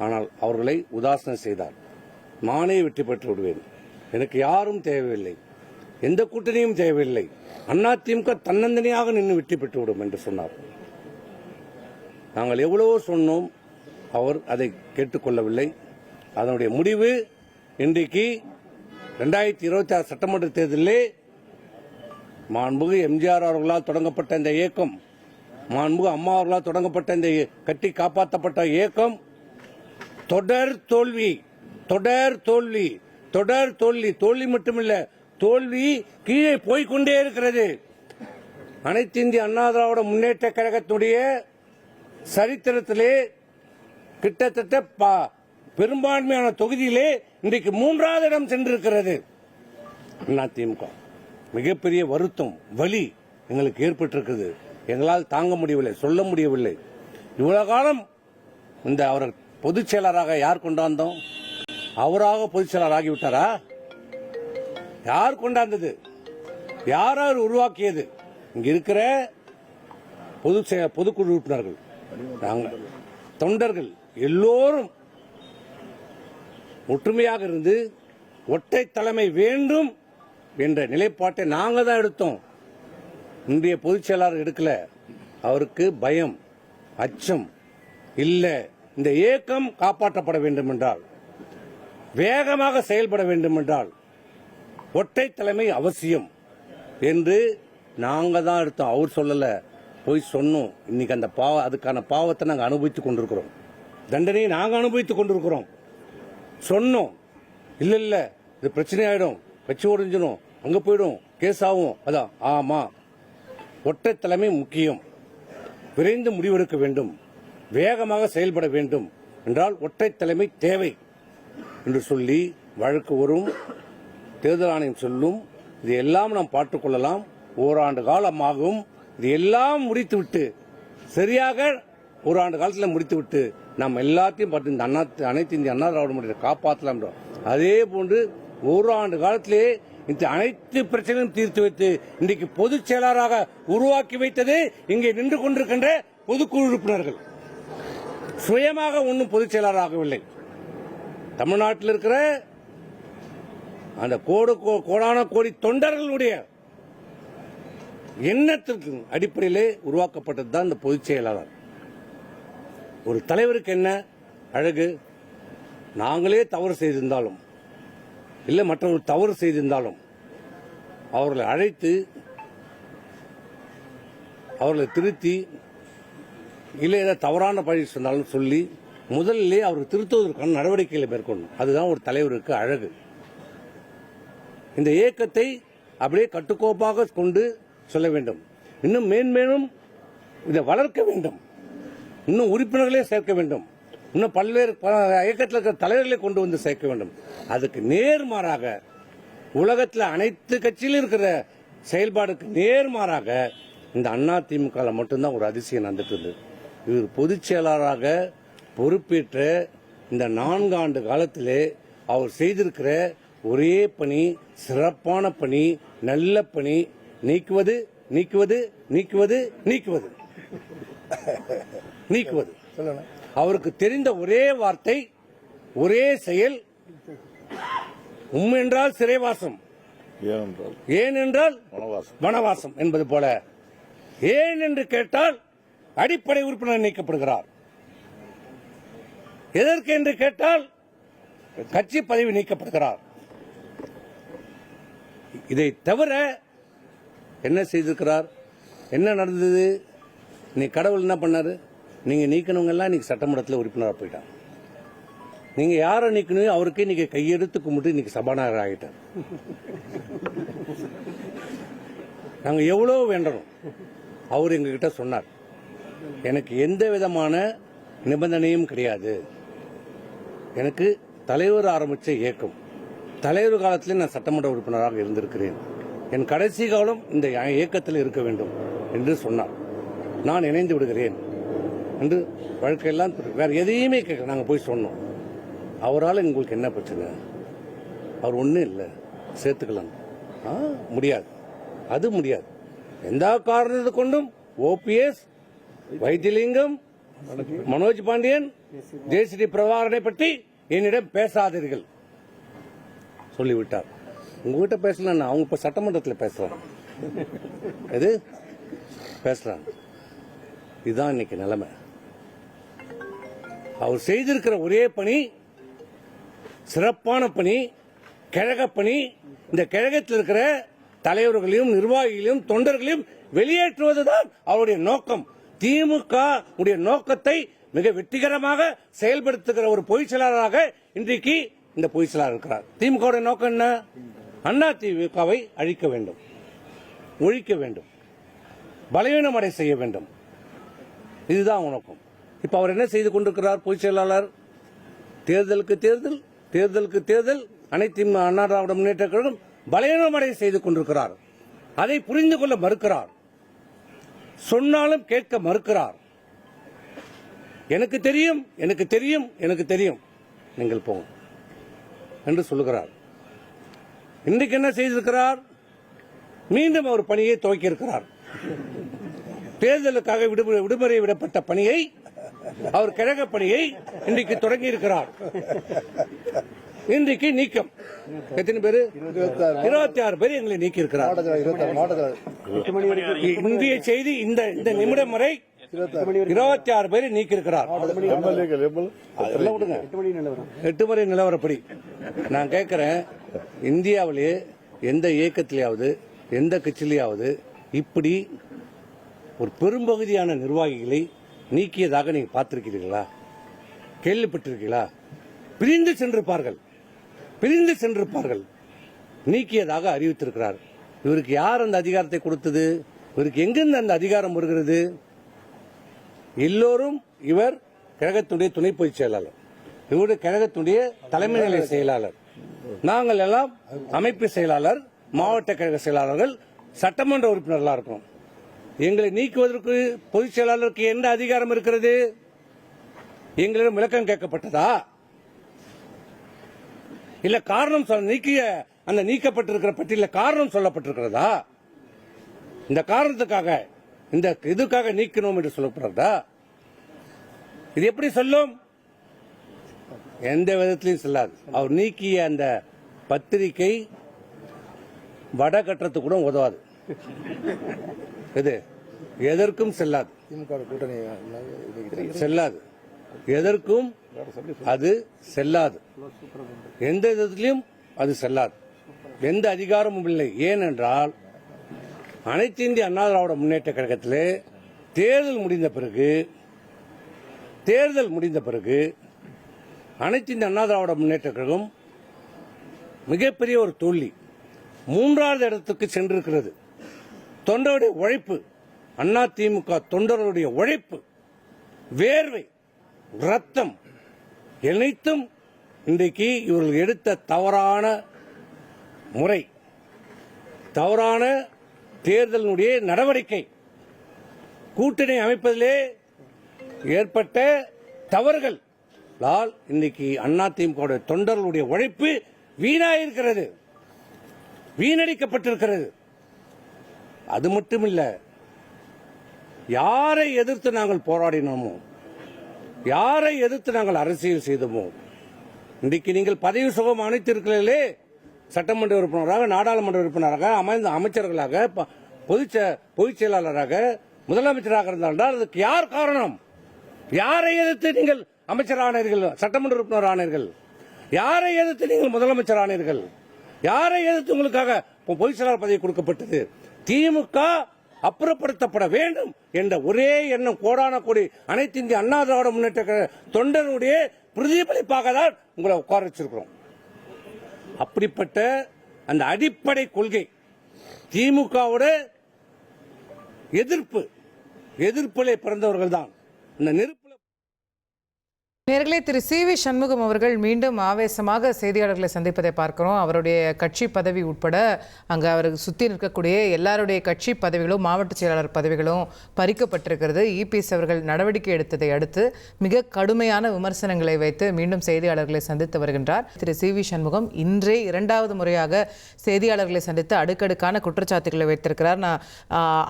ஆனால் அவர்களை உதாசனம் செய்தார். நானே வெற்றி பெற்று விடுவேன், எனக்கு யாரும் தேவையில்லை, எந்த கூட்டணியும் தேவையில்லை, அதிமுக தன்னந்தனியாக நின்று வெற்றி பெற்று விடும் என்று சொன்னார். நாங்கள் எவ்வளவோ சொன்னோம், அவர் அதை கேட்டுக்கொள்ளவில்லை. அதனுடைய முடிவு இன்றைக்கு 2026 சட்டமன்ற தேர்தலிலே மாண்புமிகு எம்ஜிஆர் அவர்களால் தொடங்கப்பட்ட இந்த இயக்கம், மாண்புமிகு அம்மா அவர்களால் தொடங்கப்பட்ட இந்த கட்டி காப்பாற்றப்பட்ட இயக்கம் தொடர் தோல்வி, தொடர் தோல்வி, தொடர் தோல்வி, தோல்வி மட்டுமில்ல, தோல்வி கீழே போய்கொண்டே இருக்கிறது. அனைத்து இந்திய அண்ணா திராவிட முன்னேற்ற கழகத்துடைய சரித்திரத்திலே கிட்டத்தட்ட பெரும்பான்மையான தொகுதியிலே இன்றைக்கு 3வது இடம் சென்றிருக்கிறது அதிமுக. மிகப்பெரிய வருத்தம், வலி எங்களுக்கு ஏற்பட்டிருக்கிறது. எங்களால் தாங்க முடியவில்லை, சொல்ல முடியவில்லை. இவ்வளவு காலம் இந்த அவர் பொதுச் செயலராக யார் கொண்டாந்தோம்? அவராக பொதுச் செயலர் ஆகிவிட்டாரா? யார் கொண்டாந்தது? யார் உருவாக்கியது? இங்க இருக்கிற பொதுக்குழு உறுப்பினர்கள், தொண்டர்கள் எல்லோரும் ஒற்றுமையாக இருந்து ஒற்றை தலைமை வேண்டும் என்ற நிலைப்பாட்டை நாங்கள் தான் எடுத்தோம். இன்றைய பொதுச் செயலாளர் எடுக்கல. அவருக்கு பயம், அச்சம் இல்ல. இந்த இயக்கம் காப்பாற்றப்பட வேண்டும் என்றால், வேகமாக செயல்பட வேண்டும் என்றால் ஒற்றை தலைமை அவசியம் என்று நாங்க தான் எடுத்தோம். அவர் சொல்லல, போய் சொன்னோம். இன்னைக்கு அந்த அதுக்கான பாவத்தை நாங்கள் அனுபவித்துக் கொண்டிருக்கிறோம், தண்டனையை நாங்கள் அனுபவித்துக் கொண்டிருக்கிறோம். சொன்னோம், இல்ல இல்ல இது பிரச்சனை ஆயிடும், கட்சி ஒடிஞ்சிடும், அங்க போயிடும், கேஸ் ஆகும். அதான் ஆமா, ஒற்றை தலைமை முக்கியம், விரைந்து முடிவெடுக்க வேண்டும், வேகமாக செயல்பட வேண்டும் என்றால் ஒற்றை தலைமை தேவை என்று சொல்லி வழக்கு வரும், தேர்தல் ஆணையம் சொல்லும். இது எல்லாம் நாம் பார்த்துக் கொள்ளலாம், ஓராண்டு காலமாகும். இது எல்லாம் முடித்துவிட்டு சரியாக ஒரு ஆண்டு காலத்தில் முடித்துவிட்டு நாம் எல்லாத்தையும் பார்த்து இந்த அனைத்து இந்திய அண்ணா திராவிட முன்னேற்றத்தை காப்பாற்றலாம். அதே போன்று ஒரு ஆண்டு காலத்திலேயே இந்த அனைத்து பிரச்சனையும் தீர்த்து வைத்து இன்றைக்கு பொதுச் செயலாளராக உருவாக்கி வைத்தது இங்கே நின்று கொண்டிருக்கின்ற பொதுக்குழு உறுப்பினர்கள். சுயமாக ஒன்றும் பொதுச் செயலாளராகவில்லை. தமிழ்நாட்டில் இருக்கிற அந்த கோடான கோடி தொண்டர்களுடைய எண்ணத்திற்கு அடிப்படையிலே உருவாக்கப்பட்டது தான் இந்த பொதுச் செயலாளர். ஒரு தலைவருக்கு என்ன அழகு? நாங்களே தவறு செய்திருந்தாலும் இல்லை மற்றவர்கள் தவறு செய்திருந்தாலும் அவர்களை அழைத்து அவர்களை திருத்தி இல்லை ஏதாவது தவறான பழி சொன்னாலும் சொல்லி முதலிலே அவர்கள் திருத்துவதற்கான நடவடிக்கைகளை மேற்கொள்ளணும். அதுதான் ஒரு தலைவருக்கு அழகு. இந்த இயக்கத்தை அப்படியே கட்டுக்கோப்பாக கொண்டு சொல்ல வேண்டும். இன்னும் மேன்மேலும் இதை வளர்க்க வேண்டும். இன்னும் உறுப்பினர்களே சேர்க்க வேண்டும். இன்னும் பல்வேறு இயக்கத்தில் இருக்கிற தலைவர்களை கொண்டு வந்து சேர்க்க வேண்டும். அதுக்கு நேர்மாறாக உலகத்தில் அனைத்து கட்சியிலும் இருக்கிற செயல்பாடுக்கு நேர்மாறாக இந்த அதிமுக மட்டும்தான் ஒரு அதிசயம் நடந்துட்டு இருந்தது. இவர் பொதுச் செயலாளராக பொறுப்பேற்ற இந்த 4 ஆண்டு காலத்திலே அவர் செய்திருக்கிற ஒரே பணி, சிறப்பான பணி, நல்ல பணி, நீக்குவது நீக்குவது நீக்குவது நீக்குவது நீக்குவது. அவருக்கு தெரிந்த ஒரே வார்த்தை, ஒரே செயல், என்றால் சிறைவாசம், ஏன் என்றால் வனவாசம் என்பது போல. ஏன் என்று கேட்டால் அடிப்படை உறுப்பினர் நீக்கப்படுகிறார். எதற்கு என்று கேட்டால் கட்சி பதவி நீக்கப்படுகிறார். இதை தவிர என்ன செய்திருக்கிறார்? என்ன நடந்தது? நீ கடவுள் என்ன பண்ணாரு? நீங்க நீக்கணவங்க எல்லாம் இன்னைக்கு சட்டமன்றத்தில் உறுப்பினராக போயிட்டாங்க. நீங்க யாரை நீக்கணும் அவருக்கே நீங்க கையெடுத்து கும்பிட்டு இன்னைக்கு சபாநாயகர் ஆகிட்டார். நாங்க எவ்வளவு வேண்டணும். அவர் எங்ககிட்ட சொன்னார், எனக்கு எந்த விதமான நிபந்தனையும் கிடையாது. எனக்கு தலைவர் ஆரம்பிச்ச இயக்கம், தலைவர் காலத்திலே நான் சட்டமன்ற உறுப்பினராக இருந்திருக்கிறேன். என் கடைசி காலம் இந்த இயக்கத்தில் இருக்க வேண்டும் என்று சொன்னார். நான் இணைந்து விடுகிறேன் என்று வழக்கெல்லாம் வேற எதையுமே கேட்க நாங்கள் போய் சொன்னோம். அவரால் உங்களுக்கு என்ன பிரச்சனை? அவர் ஒன்றும் இல்லை, சேர்த்துக்கலாம். முடியாது, அது முடியாது. எந்த காரணத்தை கொண்டும் ஓபிஎஸ், வைத்திலிங்கம், மனோஜ் பாண்டியன், ஜெயஸ்ரீ பிரபாகரனை பற்றி என்னிடம் பேசாதீர்கள் சொல்லிவிட்டார். உங்ககிட்ட பேசலாம், அவங்க இப்ப சட்டமன்றத்தில் பேசுறாங்க. எது பேசுறாங்க? இதுதான் இன்னைக்கு நிலைமை. அவர் செய்திருக்கிற ஒரே பணி, சிறப்பான பணி, கழக பணி. இந்த கழகத்தில் இருக்கிற தலைவர்களையும் நிர்வாகிகளையும் தொண்டர்களையும் வெளியேற்றுவதுதான் அவருடைய நோக்கம். திமுக உடைய நோக்கத்தை மிக வெற்றிகரமாக செயல்படுத்துகிற ஒரு பொதுச் செயலாளராக இன்றைக்கு இந்த பொதுச் செயலாளர் இருக்கிறார். திமுக நோக்கம் என்ன? அண்ணா திமுகவை அழிக்க வேண்டும், ஒழிக்க வேண்டும், பலவீனமடை செய்ய வேண்டும். இதுதான் நோக்கம். இப்ப அவர் என்ன செய்து கொண்டிருக்கிறார்? பொதுச் செயலாளர் தேர்தலுக்கு தேர்தல், தேர்தலுக்கு தேர்தல் அனைத்து அண்ணா திராவிட முன்னேற்ற கழகம் பலவீனமடை செய்து கொண்டிருக்கிறார். அதை புரிந்து கொள்ள மறுக்கிறார். சொன்னாலும் கேட்க மறுக்கிறார். எனக்கு தெரியும், எனக்கு தெரியும், எனக்கு தெரியும், நீங்கள் போங்க என்று சொல்லுகிறார். இன்றைக்கு என்ன செய்திருக்கிறார்? மீண்டும் அவர் பணியை துவக்கி இருக்கிறார். தேர்தலுக்காக விடுமுறை விடப்பட்ட பணியை, அவர் கழக பணியை இன்றைக்கு தொடங்கி இருக்கிறார். இன்றைக்கு நீக்கம் எத்தனை பேர்? 26 பேர் எங்களை நீக்கி இருக்கிறார். இன்றைய செய்தி இந்த நிமிடம் வரை 26 பேரை நீக்கி இருக்கிறார். 8 முறை நிலவரப்படி நான் கேட்கிறேன், இந்தியாவிலே எந்த இயக்கத்திலேயாவது எந்த கட்சியிலேயாவது இப்படி ஒரு பெரும்பகுதியான நிர்வாகிகளை நீக்கியதாக நீங்க பார்த்திருக்கிறீர்களா? கேள்விப்பட்டிருக்கீங்களா? பிரிந்து சென்றிருப்பார்கள், பிரிந்து சென்றிருப்பார்கள். நீக்கியதாக அறிவித்திருக்கிறார். இவருக்கு யார் அந்த அதிகாரத்தை கொடுத்தது? இவருக்கு எங்கிருந்து அந்த அதிகாரம் வருகிறது? எல்லோரும் இவர் கழகத்துடைய துணை பொதுச் செயலாளர், இவருடைய கழகத்துடைய தலைமை நிலை செயலாளர், நாங்கள் எல்லாம் அமைப்பு செயலாளர், மாவட்ட கழக செயலாளர்கள், சட்டமன்ற உறுப்பினர்களா இருக்கோம். எங்களை நீக்குவதற்கு பொதுச் செயலாளருக்கு என்ன அதிகாரம் இருக்கிறது? எங்களிடம் விளக்கம் கேட்கப்பட்டதா? இல்ல காரணம் நீக்கிய அந்த நீக்கப்பட்டிருக்கிற பட்டியல காரணம் சொல்லப்பட்டிருக்கிறதா? இந்த காரணத்துக்காக இந்த இதுக்காக நீக்கணும் என்று சொல்லப்படுறதா? இது எப்படி சொல்லும்? எந்த விதத்திலையும் செல்லாது. அவர் நீக்கிய அந்த பத்திரிகை வடகட்டத்துக்கு கூட உதவாது. இது எதற்கும் செல்லாது, செல்லாது, எதற்கும் அது செல்லாது, எந்த விதத்திலும் அது செல்லாது, எந்த அதிகாரமும் இல்லை. ஏனென்றால் அனைத்து இந்திய அண்ணா திராவிட முன்னேற்ற கழகத்திலே தேர்தல் முடிந்த பிறகு அனைத்து இந்திய அண்ணா திராவிட முன்னேற்ற கழகம் மிகப்பெரிய ஒரு தோல்வி, 3வது இடத்துக்கு சென்றிருக்கிறது. தொண்டருடைய உழைப்பு, அண்ணா திமுக தொண்டர்களுடைய உழைப்பு, வேர்வை, ரத்தம் அனைத்தும் இன்றைக்கு இவர்கள் எடுத்த தவறான முறை, தவறான தேர்தலினுடைய நடவடிக்கை, கூட்டணி அமைப்பதிலே ஏற்பட்ட தவறுகள் இன்னைக்கு அதிமுக தொண்டர்களுடைய உழைப்பு வீணாயிருக்கிறது, வீணடிக்கப்பட்டிருக்கிறது. அது மட்டுமில்ல, யாரை எதிர்த்து நாங்கள் போராடினோமோ, யாரை எதிர்த்து நாங்கள் அரசியல் செய்தோமோ, இன்றைக்கு நீங்கள் பதவி சுகம் அனைத்திருக்கிறீர்களே, சட்டமன்ற உறுப்பினராக, நாடாளுமன்ற உறுப்பினராக, அமைச்சர்களாக, பொதுச் செயலாளராக, முதலமைச்சராக இருந்தால் அதுக்கு யார் காரணம்? யாரை எதிர்த்து நீங்கள் அமைச்சர் ஆனீர்கள், சட்டமன்ற உறுப்பினர் ஆனீர்கள்? யாரை எதிர்த்து நீங்கள் முதலமைச்சர் ஆனீர்கள்? யாரை எதிர்த்து உங்களுக்காக பொதுச் செயலாளர் பதவி கொடுக்கப்பட்டது? திமுக அப்புறப்படுத்தப்பட வேண்டும் என்ற ஒரே எண்ணம் கோடான கோடி அனைத்து இந்திய அண்ணா திராவிட முன்னேற்ற தொண்டனுடைய பிரதிபலிப்பாக தான் உங்களை உட்கார வச்சிருக்கிறோம். அப்படிப்பட்ட அந்த அடிப்படை கொள்கை திமுகவோட எதிர்ப்பிலே பிறந்தவர்கள் தான். இந்த நெருப்பு நேர்களே, திரு சி.வி. சண்முகம் அவர்கள் மீண்டும் ஆவேசமாக செய்தியாளர்களை சந்திப்பதை பார்க்கிறோம். அவருடைய கட்சி பதவி உட்பட அங்கே அவருக்கு சுற்றி நிற்கக்கூடிய எல்லாருடைய கட்சி பதவிகளும் மாவட்ட செயலாளர் பதவிகளும் பறிக்கப்பட்டிருக்கிறது. இபிஎஸ் அவர்கள் நடவடிக்கை எடுத்ததை அடுத்து மிக கடுமையான விமர்சனங்களை வைத்து மீண்டும் செய்தியாளர்களை சந்தித்து வருகின்றார். திரு சி.வி. சண்முகம் இன்றே 2வது முறையாக செய்தியாளர்களை சந்தித்து அடுக்கடுக்கான குற்றச்சாட்டுகளை வைத்திருக்கிறார். நான்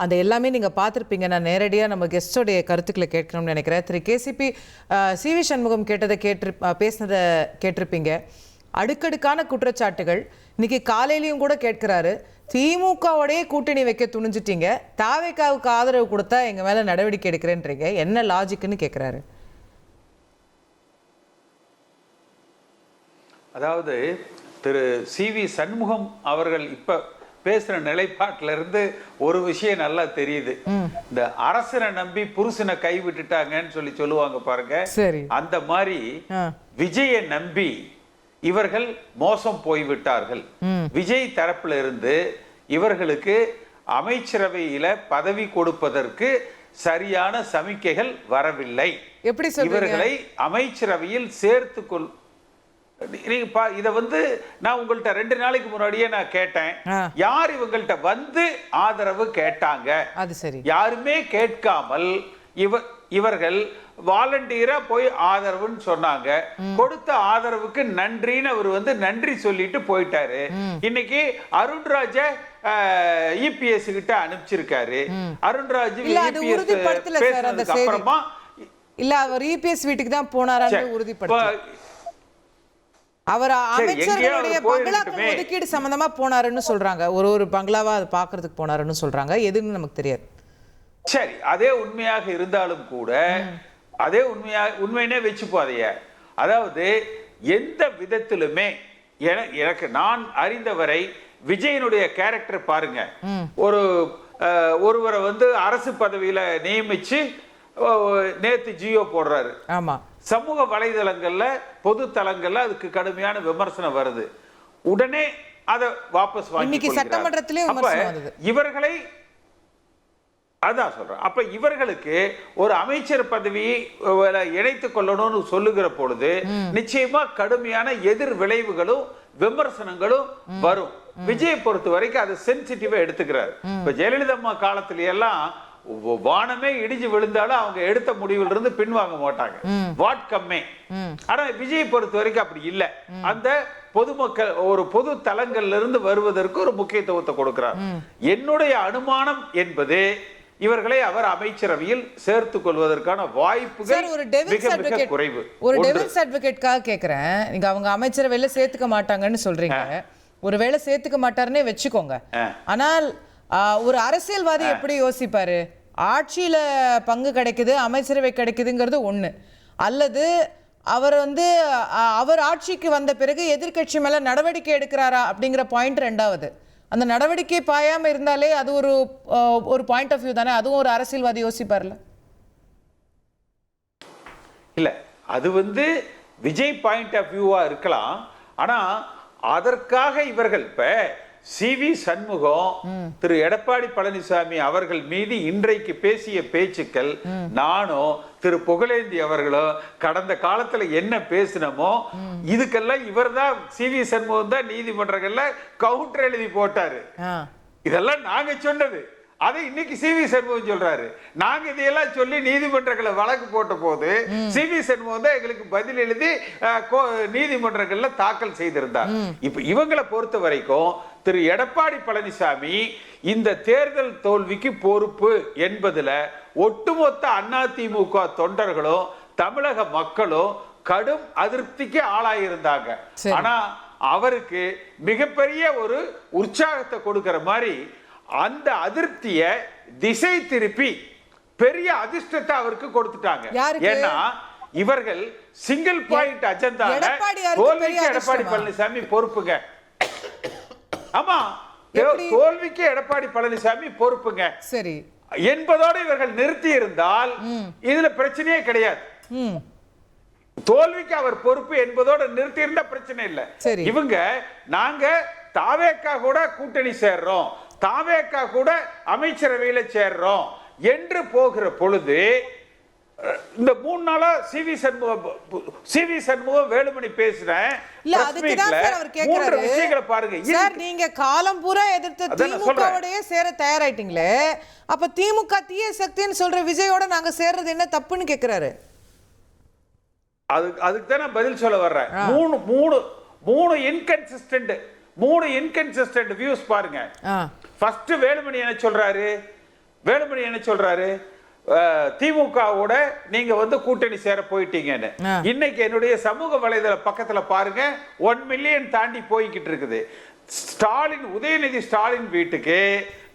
அந்த எல்லாமே நீங்கள் பார்த்துருப்பீங்க. நான் நேரடியாக நம்ம கெஸ்டோடைய கருத்துக்களை கேட்கணும்னு நினைக்கிறேன். திரு கேசிபி சி.வி. சண்முகம் பேசினதை கேட்டிருப்பீங்க. அடுக்கடுக்கான குற்றச்சாட்டுகள் இன்னைக்கு காலையிலையும் கூட கேட்கிறாரு. திமுகவோடய கூட்டணி வைக்க துணிஞ்சிட்டீங்க, தாவேகாவுக்கு ஆதரவு கொடுத்தா எங்க மேல நடவடிக்கை எடுக்கிறேன்றீங்க, என்ன லாஜிக்னு கேட்கிறாரு. அதாவது திரு சி.வி. சண்முகம் அவர்கள் இப்ப பேசுற நிலைப்பாட்டில இருந்து ஒரு விஷயம் நல்லா தெரியுது. இந்த அரசனை நம்பி புருஷனை கை விட்டுட்டாங்கன்னு சொல்லுவாங்க பாருங்க. அந்த மாதிரி விஜயை நம்பி இவர்கள் மோசம் போய்விட்டார்கள். விஜய் தரப்புல இருந்து இவர்களுக்கு அமைச்சரவையில பதவி கொடுப்பதற்கு சரியான சமிக்கைகள் வரவில்லை. இவர்களை அமைச்சரவையில் சேர்த்துக்கொள். நீங்க இத நான் உங்கள்ட்ட 2 நாளைக்கு முன்னாடியே நான் கேட்டேன், யார் இவங்கள்ட்ட ஆதரவு கேட்டாங்க? அது சரி, யாருமே கேட்காமல் இவர்கள் வாலண்டியரா போய் ஆதரவுன்னு சொன்னாங்க. கொடுத்த ஆதரவுக்கு நன்றின்னு அவர் நன்றி சொல்லிட்டு போயிட்டாரு. இன்னைக்கு அருண்ராஜ இபிஎஸ் கிட்ட அனுப்பிச்சிருக்காரு. அருண்ராஜ் பேசுறதுக்கு அப்புறமா இல்ல அவர் இபிஎஸ் வீட்டுக்கு தான் போனாரான்னு உறுதிப்படுத்த, அவர் அமைச்சர்களுடைய பங்களாக்கு ஒதுக்கீடு சம்பந்தமா போனாருன்னு சொல்றாங்க. ஒரு பங்களாவா அதை பாக்குறதுக்கு போனாருன்னு சொல்றாங்க. எதுன்னு நமக்கு தெரியாது. சரி, அதே உண்மையாக இருந்தாலும் கூட அதே உண்மையினே வச்சுப்போம் அதைய. அதாவது எந்த விதத்திலுமே எனக்கு நான் அறிந்தவரை விஜயனுடைய கேரக்டர் பாருங்க. ஒருவரை அரசு பதவியில நியமிச்சு நேத்து ஜியோ போடுறாரு. ஆமா, சமூக வலைதளங்கள்ல பொது தளங்கள்ல அதுக்கு கடுமையான விமர்சனம் வருது. உடனே அதை வாபஸ் வாங்கி இவர்களை அதான் சொல்றேன். அப்ப இவர்களுக்கு ஒரு அமைச்சர் பதவியை இணைத்துக் கொள்ளணும்னு சொல்லுகிற பொழுது நிச்சயமா கடுமையான எதிர் விளைவுகளும் விமர்சனங்களும் வரும். விஜயை பொறுத்த வரைக்கும் அதை சென்சிட்டிவா எடுத்துக்கிறார். இப்ப ஜெயலலிதா அம்மா காலத்துல எல்லாம் வானமே இடிஞ்சு விழுந்தாலும் அவங்க எடுத்த முடிவில் இருந்து பின்வாங்க மாட்டாங்க. வாட் கம்மே. ஆனா விஜய் பொறுத்த வரைக்கும் அப்படி இல்ல. அந்த பொதுமக்கள் ஒரு பொது தளங்கள்ல இருந்து வருவதற்கு ஒரு முக்கியத்துவத்தை கொடுக்கிறார். என்னுடைய அனுமானம் என்பது இவர்களை அவர் அமைச்சரவையில் சேர்த்துக் கொள்வதற்கான வாய்ப்புகள் மிக மிக குறைவு. ஒரு டெவில்ஸ் அட்வொகேட்காக கேக்குறேன். நீங்க அவங்க அமைச்சரவையில சேர்த்துக்க மாட்டாங்கன்னு சொல்றீங்க. ஒருவேளை சேர்த்துக்க மாட்டாருன்னே வச்சுக்கோங்க. ஆனால் ஒரு அரசியல்வாதி எப்படி யோசிப்பாரு? ஆட்சியில பங்கு கிடைக்குது, அமைச்சரவை கிடைக்குதுங்கிறது ஒண்ணு. அல்லது அவர் அவர் ஆட்சிக்கு வந்த பிறகு எதிர்க்கட்சி மேல நடவடிக்கை எடுக்கிறாரா அப்படிங்கிற பாயிண்ட் ரெண்டாவது. அந்த நடவடிக்கை பாயாம இருந்தாலே அது ஒரு பாயிண்ட் ஆஃப் வியூ தானே. அதுவும் ஒரு அரசியல்வாதி யோசிப்பார்ல. இல்ல, அது விஜய் பாயிண்ட் ஆஃப் வியூவா இருக்கலாம். ஆனா அதற்காக இவர்கள் இப்ப சி.வி. சண்முகம், திரு எடப்பாடி பழனிசாமி அவர்கள் மீது இன்றைக்கு பேசிய பேச்சுக்கள், நானும் திரு புகழேந்தி அவர்களும் கடந்த காலத்துல என்ன பேசினமோ இதுக்கெல்லாம் இவர் தான், சி.வி. சண்முகம் தான் நீதிமன்றங்கள்ல கவுண்டர் எழுதி போட்டாரு. இதெல்லாம் நாங்க சொன்னது. அதை இன்னைக்கு சி.வி. சண்முகம் சொல்றாரு. நாங்க இதையெல்லாம் சொல்லி நீதிமன்றங்களை வழக்கு போட்ட போது சி.வி. சண்முகம் தான் எங்களுக்கு பதில் எழுதி நீதிமன்றங்கள்ல தாக்கல் செய்திருந்தார். இப்ப இவங்களை பொறுத்த வரைக்கும் திரு எடப்பாடி பழனிசாமி இந்த தேர்தல் தோல்விக்கு பொறுப்பு என்பதுல ஒட்டுமொத்த அதிமுக தொண்டர்களும் தமிழக மக்களும் கடும் அதிருப்திக்கு ஆளாயிருந்தாங்க. ஆனா அவருக்கு மிகப்பெரிய ஒரு உற்சாகத்தை கொடுக்கிற மாதிரி அந்த அதிருப்திய திசை திருப்பி பெரிய அதிர்ஷ்டத்தை அவருக்கு கொடுத்துட்டாங்க. ஏன்னா இவர்கள் சிங்கிள் பாயிண்ட் அஜெண்டா தோல்விக்கு எடப்பாடி பழனிசாமி பொறுப்புங்க. ஆமா, தோல்விக்கு எடப்பாடி பழனிசாமி பொறுப்புங்க சரி என்பதோடு இவர்கள் நிறுத்தி இருந்தால் இதுல பிரச்சனையே கிடையாது. தோல்விக்கு அவர் பொறுப்பு என்பதோடு நிறுத்தி இருந்த பிரச்சனை இல்ல. இவங்க நாங்க தாவேக்கா கூட கூட்டணி சேர்றோம், தாவேக்கா கூட அமைச்சரவையில சேர்றோம் என்று போகிற பொழுது இந்த 3 நாளா சி.வி. சண்முகம் வேலுமணி பேசுறேன். இல்ல, அதுக்கு தான் சார் அவர் கேக்குறாரு. விஷயங்களை பாருங்க சார், நீங்க காலம் பூரா எதிர்த்து திமுகவோடயே சேர தயாராயிட்டீங்களே, அப்ப திமுக தீய சக்தின்னு சொல்ற விஜயோட நாங்க சேர்றது என்ன தப்புன்னு கேக்குறாரு. அதுக்கு தான் நான் பதில் சொல்ல வர்றேன். மூணு இன்கன்சிஸ்டன்ட் வியூஸ் பாருங்க. ஃபர்ஸ்ட் வேலுமணி என்ன சொல்றாரு? திமுகவோட நீங்க கூட்டணி சேர போயிட்டீங்கன்னு. இன்னைக்கு என்னுடைய சமூக வலைதள பக்கத்துல பாருங்க, 1 மில்லியன் தாண்டி போய்கிட்டு இருக்குது. உதயநிதி ஸ்டாலின் வீட்டுக்கு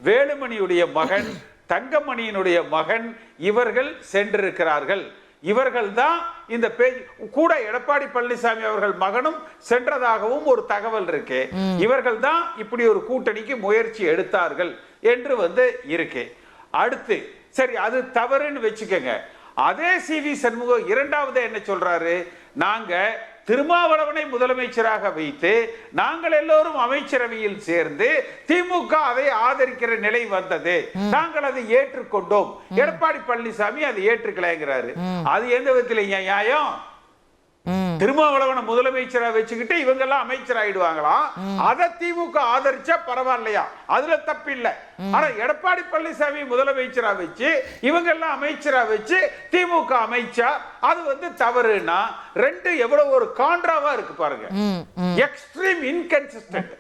வேலுமணியுடைய மகன், தங்கமணியினுடைய மகன் இவர்கள் சென்றிருக்கிறார்கள். இவர்கள் தான் இந்த பேஜ் கூட எடப்பாடி பழனிசாமி அவர்கள் மகனும் சென்றதாகவும் ஒரு தகவல் இருக்கு. இவர்கள் தான் இப்படி ஒரு கூட்டணிக்கு முயற்சி எடுத்தார்கள் என்று இருக்கு. அடுத்து சரி, அது தவறுன்னு வச்சுக்கோங்க. அதே சி.வி. சண்முகம் இரண்டாவது என்ன சொல்றாரு? நாங்க திருமாவளவனை முதலமைச்சராக வைத்து நாங்கள் எல்லோரும் அமைச்சரவையில் சேர்ந்து திமுக அதை ஆதரிக்கிற நிலை வந்தது, நாங்கள் அதை ஏற்றுக்கொண்டோம். எடப்பாடி பழனிசாமி அதை ஏற்றுக்கலைங்கிறாரு. அது எந்த விதத்தில் நியாயம்? திருமாவளவனை முதலமைச்சரா வச்சுக்கிட்டு இவங்க எல்லாம் அமைச்சர் ஆயிடுவாங்களாம். அதை திமுக ஆதரிச்சா பரவாயில்லையா? அதுல தப்பு இல்ல. ஆனா எடப்பாடி பழனிசாமி முதலமைச்சரா வச்சு இவங்க எல்லாம் அமைச்சரா வச்சு திமுக அமைச்சா அது தவறுனா ரெண்டு எவ்வளவு ஒரு கான்ட்ராவா இருக்கு பாருங்க. Extreme inconsistent.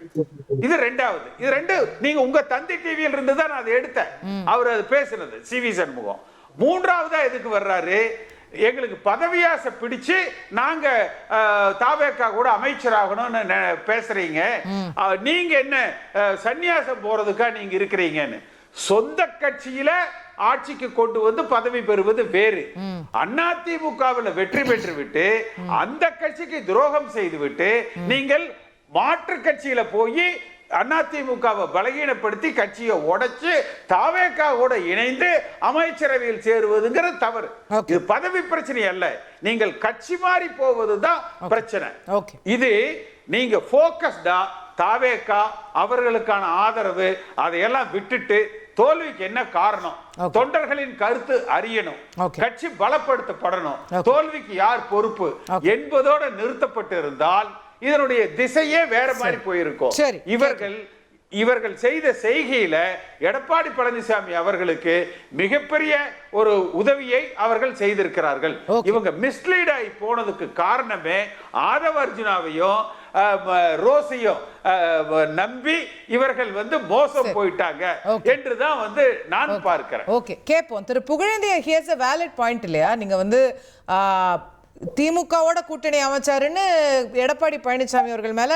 இது ரெண்டாவது. இது ரெண்டு நீங்க உங்க தந்தி டிவியில் இருந்து தான் நான் அதை எடுத்தேன். அவர் அது பேசினது சி.வி. சண்முகம். மூன்றாவதா எதுக்கு வர்றாரு? எங்களுக்கு பதவியாசை பிடிச்சு நாங்க தாவேக்கா கூட அமைச்சராகணும்னு பேசுறீங்க, நீங்க என்ன சன்னியாசம் போறதுக்கா நீங்க இருக்கிறீங்கன்னு. சொந்த கட்சியில ஆட்சிக்கு கொண்டு பதவி பெறுவது வேறு. அதிமுகவில் வெற்றி பெற்று விட்டு அந்த கட்சிக்கு துரோகம் செய்து விட்டு நீங்கள் மாற்று கட்சியில போய் அதிமுகவை பலகீனப்படுத்தி கட்சியை உடைச்சு தாவேக்காவோட இணைந்து அமைச்சரவையில் சேருவதுங்கிறது தவறு. இது பதவி பிரச்சனை அல்ல, நீங்கள் கட்சி மாறி போவதுதான் பிரச்சனை. இது நீங்க போக்கஸ்டா தாவேக்கா அவர்களுக்கான ஆதரவு அதையெல்லாம் விட்டுட்டு தோல்விக்கு என்ன காரணம், தொண்டர்களின் கருத்து அறியணும், கட்சி பலப்படுத்தப்படணும், தோல்விக்கு யார் பொறுப்பு என்பதோட நிறுத்தப்பட்டு இருந்தால் இதனுடைய திசையே வேற மாதிரி போயிருக்கும். இவர்கள் இவர்கள் செய்த செய்கையில எடப்பாடி பழனிசாமி அவர்களுக்கு மிகப்பெரிய ஒரு உதவியை அவர்கள் செய்திருக்கிறார்கள். இவங்க மிஸ்லீட் ஆகி போனதுக்கு காரணமே ஆதவ அர்ஜுனாவையும் ரோஸையும் நம்பி இவர்கள் மோசம் போயிட்டாங்க என்றுதான் நான் பார்க்கிறேன். ஓகே, கேட்போம். Thiru Pugazhendhi, here's a valid point இல்லையா? நீங்க திமுகவோட கூட்டணி அமைச்சாருன்னு எடப்பாடி பழனிசாமி அவர்கள் மேல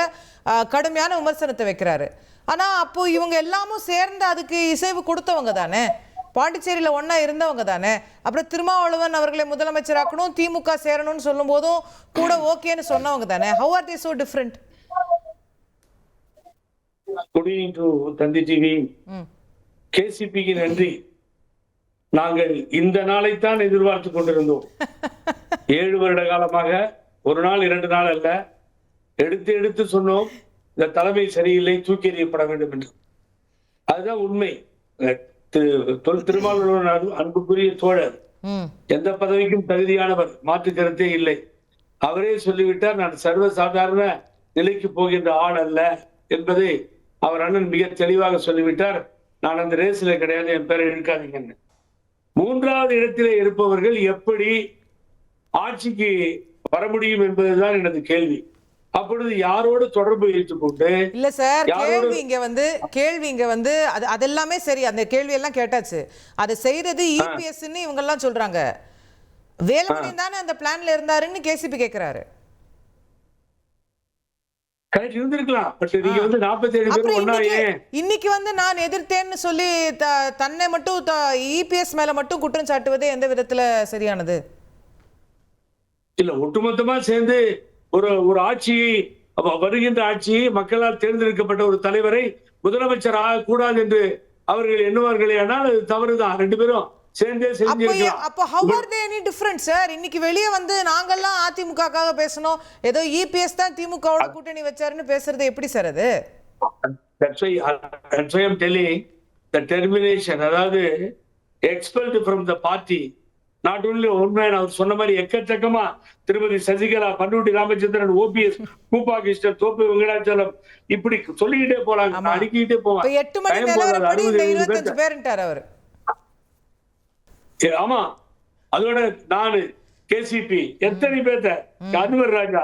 கடுமையான விமர்சனத்தை வைக்கிறாரு. ஆனா அப்போ இவங்க எல்லாமும் சேர்ந்து அதுக்கு இசைவு கொடுத்தவங்க தானே, பாண்டிச்சேரியில ஒன்னா இருந்தவங்க தானே. அப்புறம் திருமாவளவன் அவர்களை முதலமைச்சராக்கணும், திமுக சேரணும்னு சொல்லும் போதும் கூட ஓகேன்னு சொன்னவங்க தானே. How are they so different? Good evening to Thanthi TV. கேசிபிக்கு நன்றி. நாங்கள் இந்த நாளைத்தான் எதிர்பார்த்து கொண்டிருந்தோம். 7 வருட காலமாக ஒரு நாள் 2 நாள் அல்ல, எடுத்து எடுத்து சொன்னோம் இந்த தலைமை சரியில்லை, தூக்கி எறியப்பட வேண்டும் என்று. அதுதான் உண்மை. திருமாவளவன் அன்புக்குரிய தோழர், எந்த பதவிக்கும் தகுதியானவர், மாற்று கருத்தே இல்லை. அவரே சொல்லிவிட்டார், நான் சர்வசாதாரண நிலைக்கு போகின்ற ஆள் அல்ல என்பதை அவர் அண்ணன் மிக தெளிவாக சொல்லிவிட்டார். நான் அந்த ரேஸ்ல கிடையாது, என் பேரை இழுக்காதீங்கன்னு. 3வது இடத்திலே இருப்பவர்கள் எப்படி ஆட்சிக்கு வர முடியும் என்பதுதான் எனது கேள்வி. அப்பொழுது யாரோடு தொடர்பு வைத்துக் கொண்டு இல்ல சார், கேள்வி இங்க அதெல்லாமே சரி, அந்த கேள்வி எல்லாம் கேட்டாச்சு. அதை செய்யறது இபிஎஸ் இவங்க எல்லாம் சொல்றாங்க. வேலுமணி தானே அந்த பிளான்ல இருந்தாருன்னு கேசிபி கேக்குறாரு. இருந்திருக்கலாம். பட் நீங்க 47 பேர் ஒண்ணாயே இன்னைக்கு நான் எதிர்த்தேன்னு சொல்லி தன்னை மட்டும் இபிஎஸ் மேல மட்டும் குற்றம் சாட்டுவது எந்த விதத்துல சரியானது? இல்ல, ஒட்டுமொத்தமா சேர்ந்து ஒரு ஆட்சியை, வருகின்ற ஆட்சியை, மக்களால் தேர்ந்தெடுக்கப்பட்ட ஒரு தலைவரை முதலமைச்சர் ஆகக்கூடாது என்று அவர்கள் எண்ணுவார்களே, ஆனால் அது தவறுதான். 2 பேரும் சேர்ந்தே செஞ்சிருக்கலாம். அப்ப how are they any different sir? இன்னைக்கு வெளியே நாங்கெல்லாம் அதிமுகக்காக பேசணும், ஏதோ இபிஎஸ் தான் திமுகவோட கூட்டணி வச்சாருன்னு பேசுறது எப்படி சார் அது? That's why I'm telling the termination, அதாவது expelled from the party, not only one man. அவர் சொன்ன மாதிரி எக்கச்சக்கமா திருமதி சசிகலா, பண்டூட்டி ராமச்சந்திரன், ஓபிஎஸ், கூப்பா கிருஷ்ணன், தோப்பு வெங்கடாச்சலம், இப்படி சொல்லிக்கிட்டே போலாங்க, அடுக்கிட்டே போவாங்க. 8 மணி நிலவரப்படி 25 பேருன்ட்டார் அவர். ஆமா, அதோட நானு, கேசிபி, எத்தனை பேர்த்த, அன்வர் ராஜா,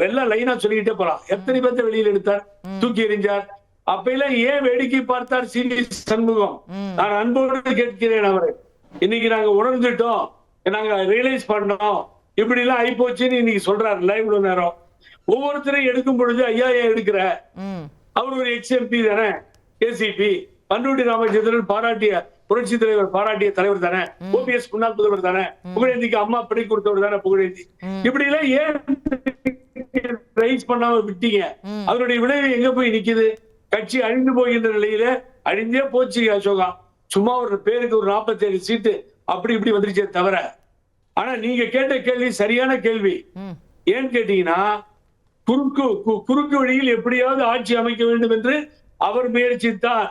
எல்லாம் லைனா சொல்லிக்கிட்டே போலாம். எத்தனை பேர்த்த வெளியில் எடுத்தார், தூக்கி எறிஞ்சார். அப்ப எல்லாம் ஏன் வேடிக்கை பார்த்தார் சிவி சண்முகம்? நான் அன்போடு கேட்கிறேன் அவரை. இன்னைக்கு நாங்க உணர்ந்துட்டோம், நாங்க ரியலைஸ் பண்ணோம், இப்படி எல்லாம் ஆயிப்போச்சுன்னு இன்னைக்கு சொல்றாரு லைவ்ல நேரம். ஒவ்வொருத்தரையும் எடுக்கும் பொழுது ஐயா ஏன் எடுக்கிற, அவர் ஒரு எக்ஸ்எம்பி தானே, கேசிபி, பண்டூட்டி ராமச்சந்திரன் பாராட்டிய புரட்சி தலைவர், பாராட்டிய தலைவர் தானே, ஓபிஎஸ் முன்னாள் முதல்வர் தானே, புகழேந்திக்கு அம்மா படி கொடுத்தவர் தானே புகழேந்தி. இப்படி எல்லாம் ஏன் ரைஸ் பண்ணாம விட்டீங்க? அதனுடைய விளைவு எங்க போய் நிக்குது? கட்சி அழிந்து போகின்ற நிலையில அழிந்தே போச்சு அசோகா. சும்மா ஒரு பேருக்கு ஒரு 47 சீட்டு அப்படி இப்படி வந்துருச்சே தவிர. ஆனா நீங்க கேட்ட கேள்வி சரியான கேள்வி. ஏன்னு கேட்டீங்கன்னா, குறுக்கு வழியில் எப்படியாவது ஆட்சி அமைக்க வேண்டும் என்று அவர் முயற்சித்தார்.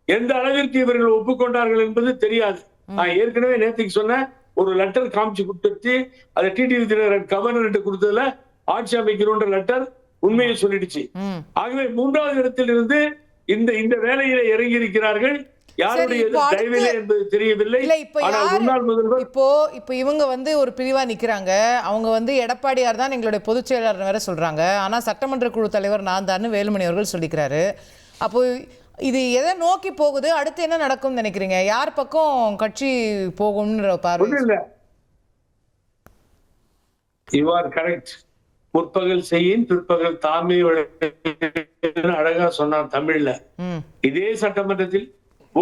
எந்த அளவிற்கு இவர்கள் ஒப்புக்கொண்டார்கள் என்பது தெரியாது. நான் ஏற்கனவே நேற்றுக்கு சொன்ன ஒரு லெட்டர் காமிச்சு கொடுத்துட்டு, அதை டிடிவி தினகரன் கவர்னர் கொடுத்ததுல ஆட்சி அமைக்கணும்ன்ற லெட்டர் உண்மையை சொல்லிடுச்சு. ஆகவே 3வது இடத்தில் இருந்து இந்த வேலையில இறங்கி இருக்கிறார்கள். யாருடைய தயவில்லை என்பது தெரியவில்லை. இப்போ இவங்க ஒரு பிரிவா நிக்கிறாங்க. அவங்க எடப்பாடியார் தான் எங்களுடைய பொதுச் செயலாளர் வேற சொல்றாங்க. ஆனா சட்டமன்ற குழு தலைவர் நான் தான் வேலுமணி அவர்கள் சொல்லிக்கிறாரு. அப்போ இது எதை நோக்கி போகுது? அடுத்து என்ன நடக்கும் நினைக்கிறீங்க? யார் பக்கம் கட்சி போகும்ன்ற பார்வை? You are correct. முற்பகல் செய்யின் பிற்பகல் தாமே அழகா சொன்னார் தமிழ்ல. இதே சட்டமன்றத்தில்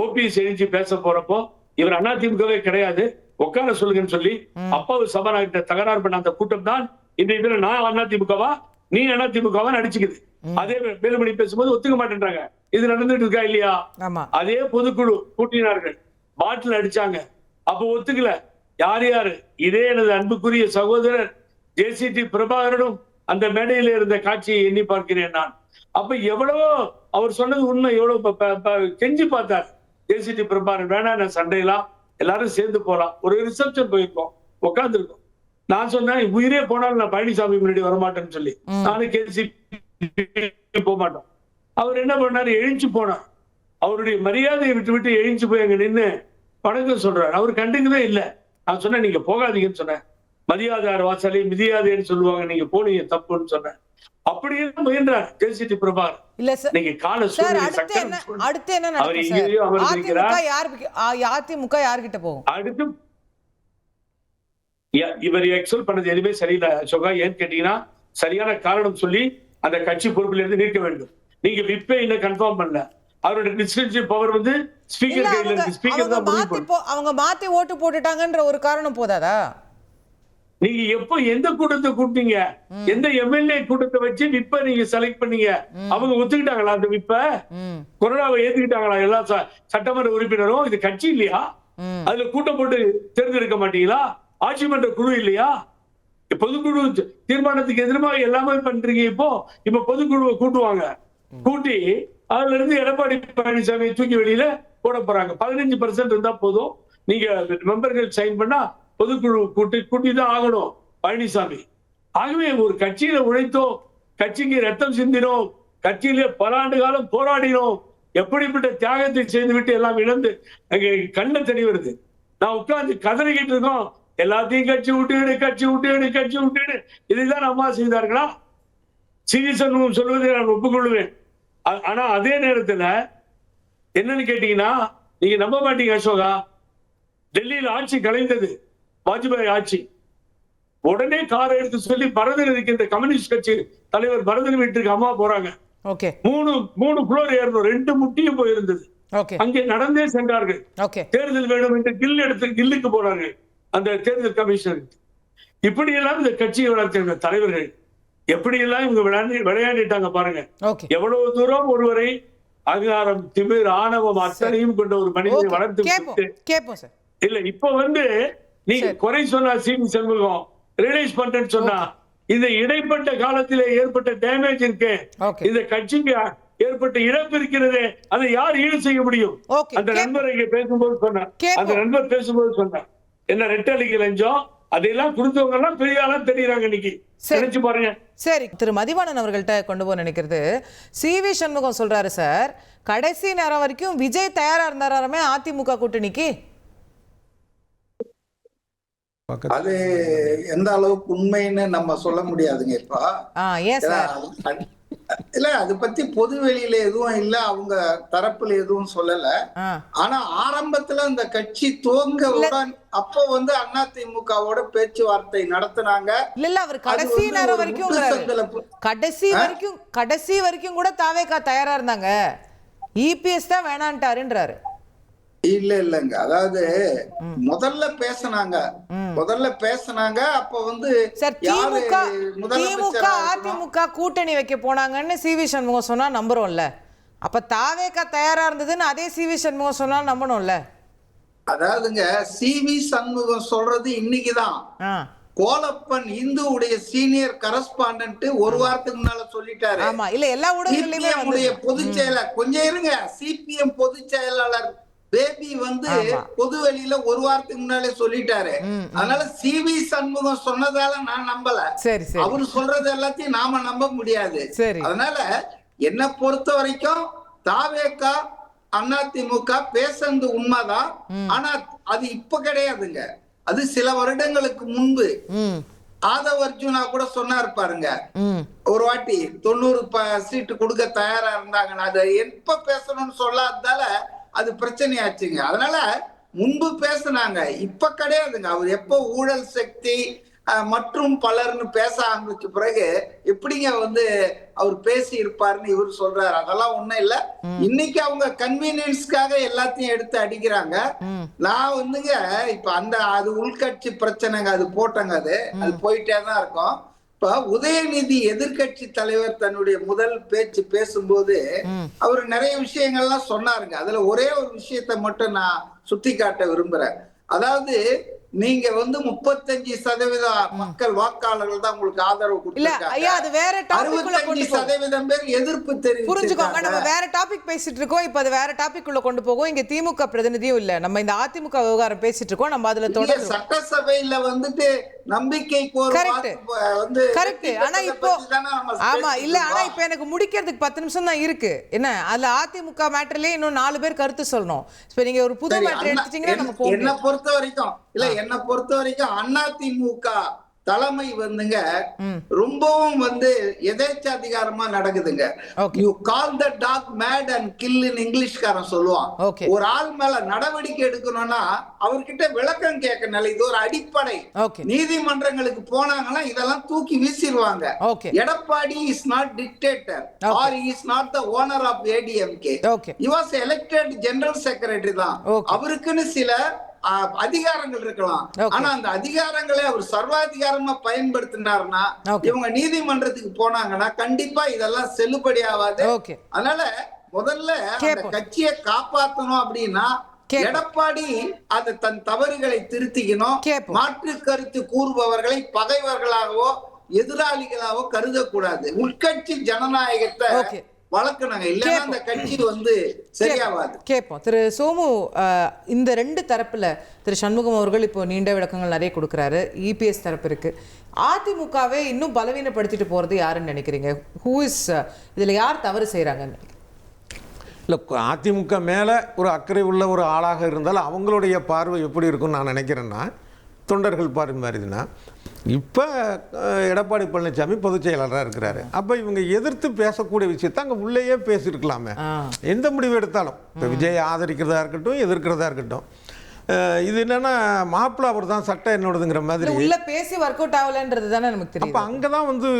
ஓபிஎஸ் எழுச்சி பேச போறப்போ இவர் அதிமுகவே கிடையாது, உட்கார சொல்லுங்கன்னு சொல்லி அப்பாவு சபாநாயகத்தை தகராறு பண்ண அந்த கூட்டம் தான் இன்றைய தினம் நான் அதிமுகவா நீ அதிமுகவா நடிச்சுக்குது. அதே வேலுமணி பேசும்போது ஒத்துக்க மாட்டேன்றாங்க. இது நடந்துட்டு இருக்கா இல்லையா? அதே பொதுக்குழு கூட்டினார்கள், பாட்டில் அடிச்சாங்க, அப்ப ஒத்துக்கல. யார் யாரு? இதே எனது அன்புக்குரிய சகோதரர் ஜேசிடி பிரபாகரனும் அந்த மேடையில இருந்த காட்சியை எண்ணி பார்க்கிறேன் நான். அப்ப எவ்வளவோ அவர் சொன்னது உண்மை. எவ்வளவு கெஞ்சி பார்த்தார் ஜேசிடி பிரபாகரன், வேணா நான் சண்டையெல்லாம் எல்லாரும் சேர்ந்து போலாம். ஒரு ரிசப்ஷன் போயிருக்கோம், உட்கார்ந்து இருக்கோம். நான் சொன்னேன் உயிரே போனாலும் நான் பழனிசாமி முன்னாடி வரமாட்டேன்னு சொல்லி, நானும் கேசிபி போக மாட்டோம். அவர் என்ன பண்ணாரு, எழுந்து போனார். அவருடைய மரியாதையை விட்டு விட்டு எழுந்து போய் அங்க நின்று வணக்கம் சொல்றாரு. அவர் கண்டுக்கவே இல்லை. நான் சொன்னேன் நீங்க போகாதீங்கன்னு சொன்னேன். மதியாதார் வாசலை மிதியாதேன்னு சொல்லுவாங்க, நீங்க போனீங்க தப்புன்னு சொன்னேன். அப்படியே முயன்றார் ஜெயசிடி பிரபாகர். இல்ல சார், நீங்க கால சார் அடுத்து என்ன நடக்கும் சார்? அதிமுக யார்கிட்ட போகும் அடுத்து? இவர் எக்ஸல் பண்ணது எதுவுமே சரியில்லை அசோகா. ஏன்னு கேட்டீங்கன்னா சரியான காரணம் சொல்லி அந்த கட்சி பொறுப்பில் இருந்து நீக்க வேண்டும். நீங்க விப்பே இன்னும் கன்ஃபார்ம் பண்ணல. அவருடைய டிஸ்கிரிப்ஷன் பவர் வந்து ஸ்பீக்கர் கையில இருக்கு. ஸ்பீக்கர் தான் அவங்க மாத்தி ஓட்டு போட்டுட்டாங்கன்ற ஒரு காரணம் போதாதா? நீங்க எப்போ எந்த கூட்டத்தை கூட்டீங்க? எந்த எம்எல்ஏ கூட்டத்தை வச்சு விப்ப நீங்க செலக்ட் பண்ணீங்க? அவங்க ஒத்துக்கிட்டாங்களா அந்த விப்ப? கொரோனாவை ஏத்துக்கிட்டாங்களா எல்லா சட்டமன்ற உறுப்பினரும்? இது கட்சி இல்லையா? அதுல கூட்டம் போட்டு தேர்ந்தெடுக்க மாட்டீங்களா? ஆட்சி மன்ற குழு இல்லையா? பொதுக்குழு தீர்மானத்துக்கு எதிர்மாக எல்லாமே பண்றீங்க. இப்ப பொதுக்குழுவை கூட்டுவாங்க. கூட்டி அதுல இருந்து எடப்பாடி பழனிசாமியை தூக்கி வெளியில போட போறாங்க. 15% இருந்தா போதும், நீங்க மெம்பர்கள் சைன் பண்ணா பொதுக்குழு கூட்டி தான் ஆகணும் பழனிசாமி. ஆகவே ஒரு கட்சியில உழைத்தோம், கட்சிக்கு ரத்தம் சிந்தினோம், கட்சியிலே பல ஆண்டு காலம் போராடினோம், எப்படிப்பட்ட தியாகத்தை செய்துவிட்டு எல்லாம் இழந்து கண்ண தெரிய வருது. நான் உட்கார்ந்து கதறிக்கிட்டு இருக்கோம், எல்லாத்தையும் கட்சி விட்டு கட்சி விட்டு இதுதான் அம்மா செய்தார்களா? சிவி சண்முகம் சொல்வதை நான் ஒப்புக்கொள்வேன். ஆனா அதே நேரத்துல என்னன்னு கேட்டீங்கன்னா நீங்க நம்ப மாட்டீங்க அசோகா, டெல்லியில் ஆட்சி கலைந்தது வாஜ்பாய் ஆட்சி. உடனே காரை எடுத்து சொல்லி பரதன் இருக்கின்ற கம்யூனிஸ்ட் கட்சி தலைவர் பரதன் வீட்டுக்கு அம்மா போறாங்க. மூணு ஃப்ளோர் ஏறணும், 2 முட்டியும் போயிருந்தது. அங்கே நடந்தே சென்றார்கள். தேர்தல் வேணும் என்று கில்லுக்கு போனார்கள் அந்த தேர்தல் கமிஷனர். இப்படி எல்லாம் இந்த கட்சியை வளர்த்த தலைவர்கள் எப்படி எல்லாம் இவங்க விளையாடிட்டாங்க பாருங்க. எவ்வளவு தூரம் ஒருவரை அகங்காரம், திமிர், ஆணவம் அத்தனையும் கொண்ட ஒரு மனிதனை வளர்த்து இல்ல. இப்ப வந்து நீங்க குறை சொன்னா சிவி சண்முகம் ரியலைஸ் பண்றேன்னு சொன்னா இந்த இடைப்பட்ட காலத்திலே ஏற்பட்ட டேமேஜ் இருக்கு, இந்த கட்சிக்கு ஏற்பட்ட இழப்பு இருக்கிறது, அதை யார் ஈடு செய்ய முடியும்? அந்த நண்பர் இங்க பேசும்போது சொன்னார் என்ன ரெட்டலிக்கு லஞ்சம் அதெல்லாம் கொடுத்தவங்க எல்லாம் பெரிய ஆளா தெரியுறாங்க இன்னைக்கு. நினைச்சு பாருங்க. சரி, திரு மதிவாணன் அவர்கள்ட்ட கொண்டு போக நினைக்கிறது, சிவி சண்முகம் சொல்றாரு சார், கடைசி நேரம் வரைக்கும் விஜய் தயாரா இருந்தாராமே அதிமுக கூட்டணிக்கு. அது எந்த அளவுக்கு உண்மைன்னு நம்ம சொல்ல முடியாதுங்க. இப்ப இல்ல அதை பத்தி பொது வெளியில எதுவும் இல்ல, அவங்க தரப்புல எதுவும் சொல்லல. ஆனா ஆரம்பத்துல இந்த கட்சி துவங்கவுடன் அப்போ வந்து அதிமுகவோட பேச்சுவார்த்தை நடத்தினாங்க. இல்ல அவர் கடைசி நேரம் வரைக்கும் கடைசி வரைக்கும் கூட தாவேகா தயாரா இருந்தாங்க, இபிஎஸ் தான் வேணான்ட்டாருன்றாரு. இல்லங்க, அதாவது முதல்ல பேசினாங்க. அப்ப வந்து திமுக அதிமுக கூட்டணி வைக்க போனாங்கன்னு சிவி சண்முகம் சொன்னா நம்புறோம்ல. அப்ப தாவேகா தயாரா இருந்ததுன்னு அதே சிவி சண்முகம் சொன்னா நம்பணும்ல. அதாவதுங்க, சிவி சண்முகம் சொல்றது இன்னைக்குதான். கோலப்பன் இந்துவுடைய சீனியர் கரஸ்பாண்டன்ட் ஒரு வாரத்துக்கு முன்னால சொல்லிட்டாரு. ஆமா, இல்ல எல்லா ஊடகங்களிலுமே பொதுச் செயலாளர் கொஞ்சம் இருங்க, சிபிஎம் பொதுச் செயலாளர் பேபி வந்து பொது வெளியில ஒரு வாரத்துக்கு முன்னாலே சொல்லிட்டாரு. அதனால சிவி சண்முகம் சொன்னதால நான் நம்பல, அவரு சொல்றது எல்லாத்தையும் நாம நம்ப முடியாது. அதனால என்ன பொறுத்த வரைக்கும் தாவேகா அதிமுக பேசுறது உண்மைதான். ஆனா அது இப்ப கிடையாதுங்க, அது சில வருடங்களுக்கு முன்பு. ஆதவ் அர்ஜுனா கூட சொன்னார் பாருங்க, ஒரு வாட்டி 90 சீட்டு கொடுக்க தயாரா இருந்தாங்க. அது எப்ப பேசணும்னு சொல்லாததால அது பிரச்சனையாச்சுங்க. அதனால முன்பு பேசினாங்க, இப்ப கிடையாதுங்க. அவர் எப்போ ஊழல் சக்தி மற்றும் பலர்னு பேச ஆரம்பிச்ச பிறகு எப்படிங்க வந்து அவர் பேசி இருப்பாருன்னு இவர் சொல்றாரு. அதெல்லாம் ஒண்ணும் இல்ல. இன்னைக்கு அவங்க கன்வீனியன்ஸ்க்காக எல்லாத்தையும் எடுத்து அடிக்கிறாங்க. நான் வந்துங்க இப்ப அது உள்கட்சி பிரச்சனைங்க, அது போட்டங்க, அது போயிட்டே தான் இருக்கும். இப்ப உதயநிதி எதிர்கட்சி தலைவர் தன்னுடைய முதல் பேச்சு பேசும்போது அவர் நிறைய விஷயங்கள்லாம் சொன்னாருங்க. அதுல ஒரே ஒரு விஷயத்த மட்டும் நான் சுட்டி காட்ட விரும்புறேன். அதாவது நீங்க வந்து 35% மக்கள் வாக்காளர்கள் தான் உங்களுக்கு ஆதரவு இல்ல ஐயா, அது வேற டாபிக் உள்ள கொண்டு போகும். 65% பேர் எதிர்ப்பு புரிஞ்சுக்கோங்க, நம்ம தெரிவிச்சிருக்காங்க. வேற டாபிக் பேசிட்டு இருக்கோம். இப்ப அது வேற டாபிக் உள்ள கொண்டு போகும். இங்க திமுக பிரதிநிதியும் இல்ல, நம்ம இந்த அதிமுக விவகாரம் பேசிட்டு இருக்கோம். நம்ம அதுல இங்க தொடர்ந்து சட்டசபையில வந்துட்டு நம்பிக்கைக்கு ஒரு கரெக்ட் வந்து கரெக்ட். ஆனா இப்போ ஆமா இல்ல, ஆனா இப்ப எனக்கு முடிக்கிறதுக்கு 10 நிமிஷம் தான் இருக்கு. என்ன அதுல அதிமுக மேட்டர்லயே இன்னும் 4 பேர் கருத்து சொல்லணும். இப்ப நீங்க ஒரு புது மேட்டர் எடுத்துட்டீங்கன்னா நம்ம போவோம். என்ன பொறுத்த வரைக்கும் அதிமுக தலைமை வந்துங்க ரொம்பவும் வந்து எதேச்சாதிகாரமா நடக்குதுங்க. You call the dog mad and kill இன் இங்கிலீஷ்காரன் சொல்லுவான். ஒரு ஆள் மேல நடவடிக்கை எடுக்கணும்னா அவர்கிட்ட விளக்கம் கேட்கணும். இது ஒரு அடிப்படை. நீதிமன்றங்களுக்கு போனாங்கன்னா இதெல்லாம் தூக்கி வீசிடுவாங்க. Edappadi is not dictator or is not the owner of ADMK. he was elected general secretary தான். அவருக்குன்னு சில அதிகாரங்கள் இருக்கலாம். ஆனா அந்த அதிகாரங்களை அவர் சர்வாதிகாரமா பயன்படுத்தினார்னா இவங்க நீதிமன்றத்துக்கு போனாங்கன்னா கண்டிப்பா இதெல்லாம் செல்லுபடி ஆகாது. அதனால முதல்ல அந்த கட்சியை காப்பாற்றணும் அப்படின்னா எடப்பாடி அது தன் தவறுகளை திருத்திக்கணும். மாற்று கருத்து கூறுபவர்களை பகைவர்களாகவோ எதிராளிகளாகவோ கருதக்கூடாது. உட்கட்சி ஜனநாயகத்தை வளர்க்கணுங்க. இல்லைன்னா அந்த கட்சி வந்து சரியாவாது. கேட்போம். திரு சோமு, இந்த ரெண்டு தரப்புல திரு சண்முகம் அவர்கள் இப்போ நீண்ட விளக்கங்கள் நிறைய கொடுக்குறாரு. இபிஎஸ் தரப்பு இருக்கு. அதிமுகவை இன்னும் பலவீனப்படுத்திட்டு போறது யாருன்னு நினைக்கிறீங்க? ஹூ இஸ் இதுல யார் தவறு செய்யறாங்கன்னு? இல்லை, அதிமுக மேலே ஒரு அக்கறை உள்ள ஒரு ஆளாக இருந்தால் அவங்களுடைய பார்வை எப்படி இருக்கும்னு நான் நினைக்கிறேன்னா, தொண்டர்கள் பார்வை மாதிரினா இப்போ எடப்பாடி பழனிசாமி பொதுச் செயலாளராக இருக்கிறாரு. அப்போ இவங்க எதிர்த்து பேசக்கூடிய விஷயத்த அங்கே உள்ளேயே பேசியிருக்கலாமே. எந்த முடிவு எடுத்தாலும் இப்போ விஜய் ஆதரிக்கிறதா இருக்கட்டும், எதிர்க்கிறதா இருக்கட்டும், இது என்னன்னா மாப்பிள்ளை அவர் தான் சட்டம் என்னோடதுங்கிற மாதிரி உள்ள பேசி ஒர்க் அவுட் ஆகலன்றது தானே நமக்கு தெரியும். அப்போ அங்கே தான் வந்து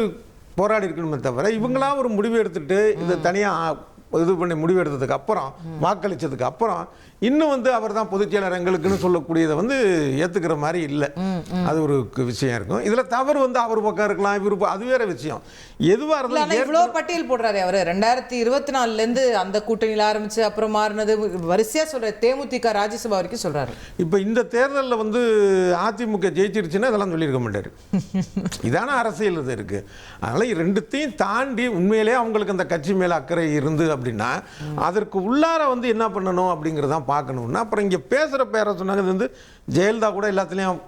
போராடி இருக்கணுமே தவிர இவங்களா ஒரு முடிவு எடுத்துட்டு இதை தனியாக இது பண்ணி முடிவு எடுத்ததுக்கு அப்புறம் வாக்களித்ததுக்கு அப்புறம் இன்னும் வந்து அவர் தான் பொதுச் செயலர் எங்களுக்குன்னு சொல்லக்கூடியதை வந்து ஏற்றுக்கிற மாதிரி இல்லை. அது ஒரு விஷயம் இருக்கும். இதில் தவறு வந்து அவர் பக்கம் இருக்கலாம், இவர் அது வேற விஷயம். எதுவாக இருந்தாலும் இவ்வளோ பட்டியல் போடுறாரு அவர். 2024 அந்த கூட்டணியில் ஆரம்பிச்சு அப்புறம் மாறினது வரிசையா சொல்ற. தேமுதிக ராஜ்யசபா வரைக்கும் சொல்றாரு. இப்போ இந்த தேர்தலில் வந்து அதிமுக ஜெயிச்சிருச்சுன்னா இதெல்லாம் சொல்லியிருக்க மாட்டாரு. இதான அரசியல் இது இருக்கு. அதனால ரெண்டுத்தையும் தாண்டி உண்மையிலே அவங்களுக்கு அந்த கட்சி மேல அக்கறை இருந்து அப்படின்னா அதற்கு உள்ளார வந்து என்ன பண்ணணும் அப்படிங்கிறதான் பார்க்கணும்னா, அப்புறம் இங்கே பேசுகிற பேரை சொன்னாங்க. இது வந்து ஜெயலலிதா கூட எல்லாத்துலேயும்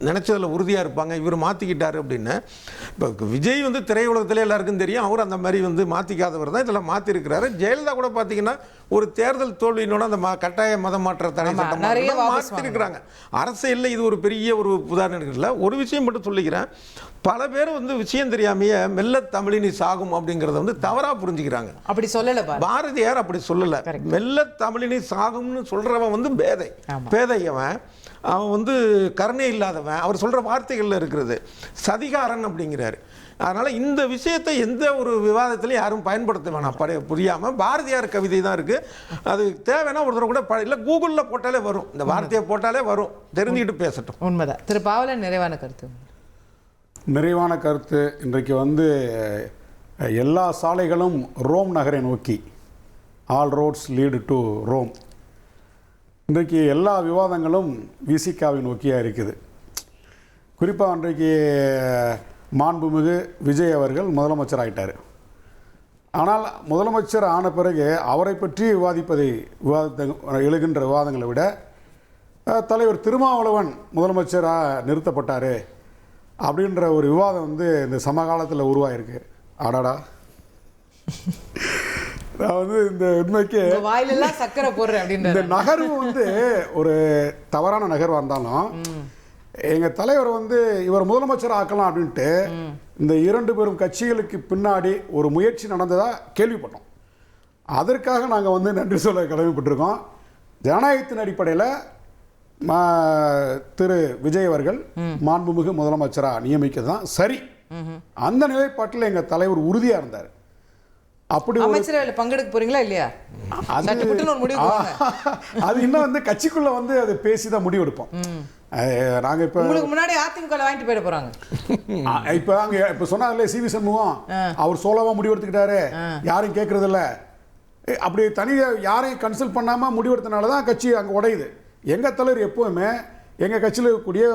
நினச்சதில் உறுதியாக இருப்பாங்க, இவர் மாற்றிக்கிட்டாரு அப்படின்னு. இப்போ விஜய் வந்து திரையுலகத்திலே எல்லாருக்கும் தெரியும், அவர் அந்த மாதிரி வந்து மாற்றிக்காதவர் தான் இதெல்லாம் மாற்றிருக்கிறாரு. ஜெயலலிதா கூட பார்த்தீங்கன்னா ஒரு தேர்தல் தோல்வியினோட அந்த கட்டாய மத மாற்ற தடை சட்டம் மாற்றிருக்கிறாங்க. அரசியலில் இது ஒரு பெரிய ஒரு உதாரணம் இருக்குல்ல. ஒரு விஷயம் மட்டும் சொல்லிக்கிறேன், பல பேர் வந்து விஷயம் தெரியாமையே மெல்ல தமிழினி சாகும் அப்படிங்கிறத வந்து தவறாக புரிஞ்சுக்கிறாங்க. அப்படி சொல்லல பாரதியார், அப்படி சொல்லலை. மெல்ல தமிழினி சாகும்னு சொல்கிறவன் வந்து பேதையவன், அவன் வந்து கருணை இல்லாதவன். அவர் சொல்கிற வார்த்தைகளில் இருக்கிறது சதிகாரன் அப்படிங்கிறாரு. அதனால் இந்த விஷயத்தை எந்த ஒரு விவாதத்திலையும் யாரும் பயன்படுத்த வேணாம். புரியாமல் பாரதியார் கவிதை தான் இருக்குது. அது தேவைன்னா ஒரு தடவை கூட இல்லை, கூகுளில் போட்டாலே வரும், இந்த வார்த்தையை போட்டாலே வரும், தெரிஞ்சுக்கிட்டு பேசட்டும். உண்மைதான். திரு பாவலன், நிறைவான கருத்து. நிறைவான கருத்து, இன்றைக்கு வந்து எல்லா சாலைகளும் ரோம் நகரை நோக்கி, all roads lead to Rome. இன்றைக்கு எல்லா விவாதங்களும் விசிகாவை நோக்கியாக இருக்குது. குறிப்பாக இன்றைக்கு மாண்புமிகு விஜய் அவர்கள் முதலமைச்சர் ஆகிட்டார். ஆனால் முதலமைச்சர் ஆன பிறகு அவரை பற்றி எழுகின்ற விவாதங்களை விட தலைவர் திருமாவளவன் முதலமைச்சராக நிறுத்தப்பட்டார் அப்படின்ற ஒரு விவாதம் வந்து இந்த சமகாலத்தில் உருவாயிருக்கு. ஆடாடா, நான் வந்து இந்த உண்மைக்கு வாயிலெல்லாம் சக்கரை போடுறேன் அப்படின்னு. இந்த நகர்வு வந்து ஒரு தவறான நகர்வாக இருந்தாலும் எங்கள் தலைவர் வந்து இவர் முதலமைச்சர் ஆக்கலாம் அப்படின்ட்டு இந்த 2 பெரும் கட்சிகளுக்கு பின்னாடி ஒரு முயற்சி நடந்ததாக கேள்விப்பட்டோம். அதற்காக நாங்கள் வந்து நன்றி சொல்ல கடமைப்பட்டிருக்கோம். ஜனநாயகத்தின் அடிப்படையில் திரு விஜய் அவர்கள் மாண்புமிகு முதலமைச்சராக நியமிக்க தான் சரி. அந்த நிலைப்பாட்டில் எங்கள் தலைவர் உறுதியாக இருந்தார். அப்படி அமைச்சரவையில் பங்கெடுக்க போறீங்களா இல்லையா? அது இன்னும் வந்து கட்சிக்குள்ள வந்து அதை பேசி தான் முடிவு எடுப்போம். நாங்க இப்ப உங்களுக்கு முன்னாடி அதிமுக வாங்கிட்டு போயிட போறாங்க. இப்ப அங்க இப்ப சொன்னாங்கல்ல சிவி சண்முகம் அவர் சோலவா முடிவு எடுத்துக்கிட்டாரு, யாரும் கேட்கறது இல்ல. அப்படி தனியா யாரையும் கன்சல்ட் பண்ணாம முடிவெடுத்தனால தான் கட்சி அங்க உடையுது. எங்க தலைவர் எப்பவுமே எங்கள் கட்சியில் இருக்கக்கூடிய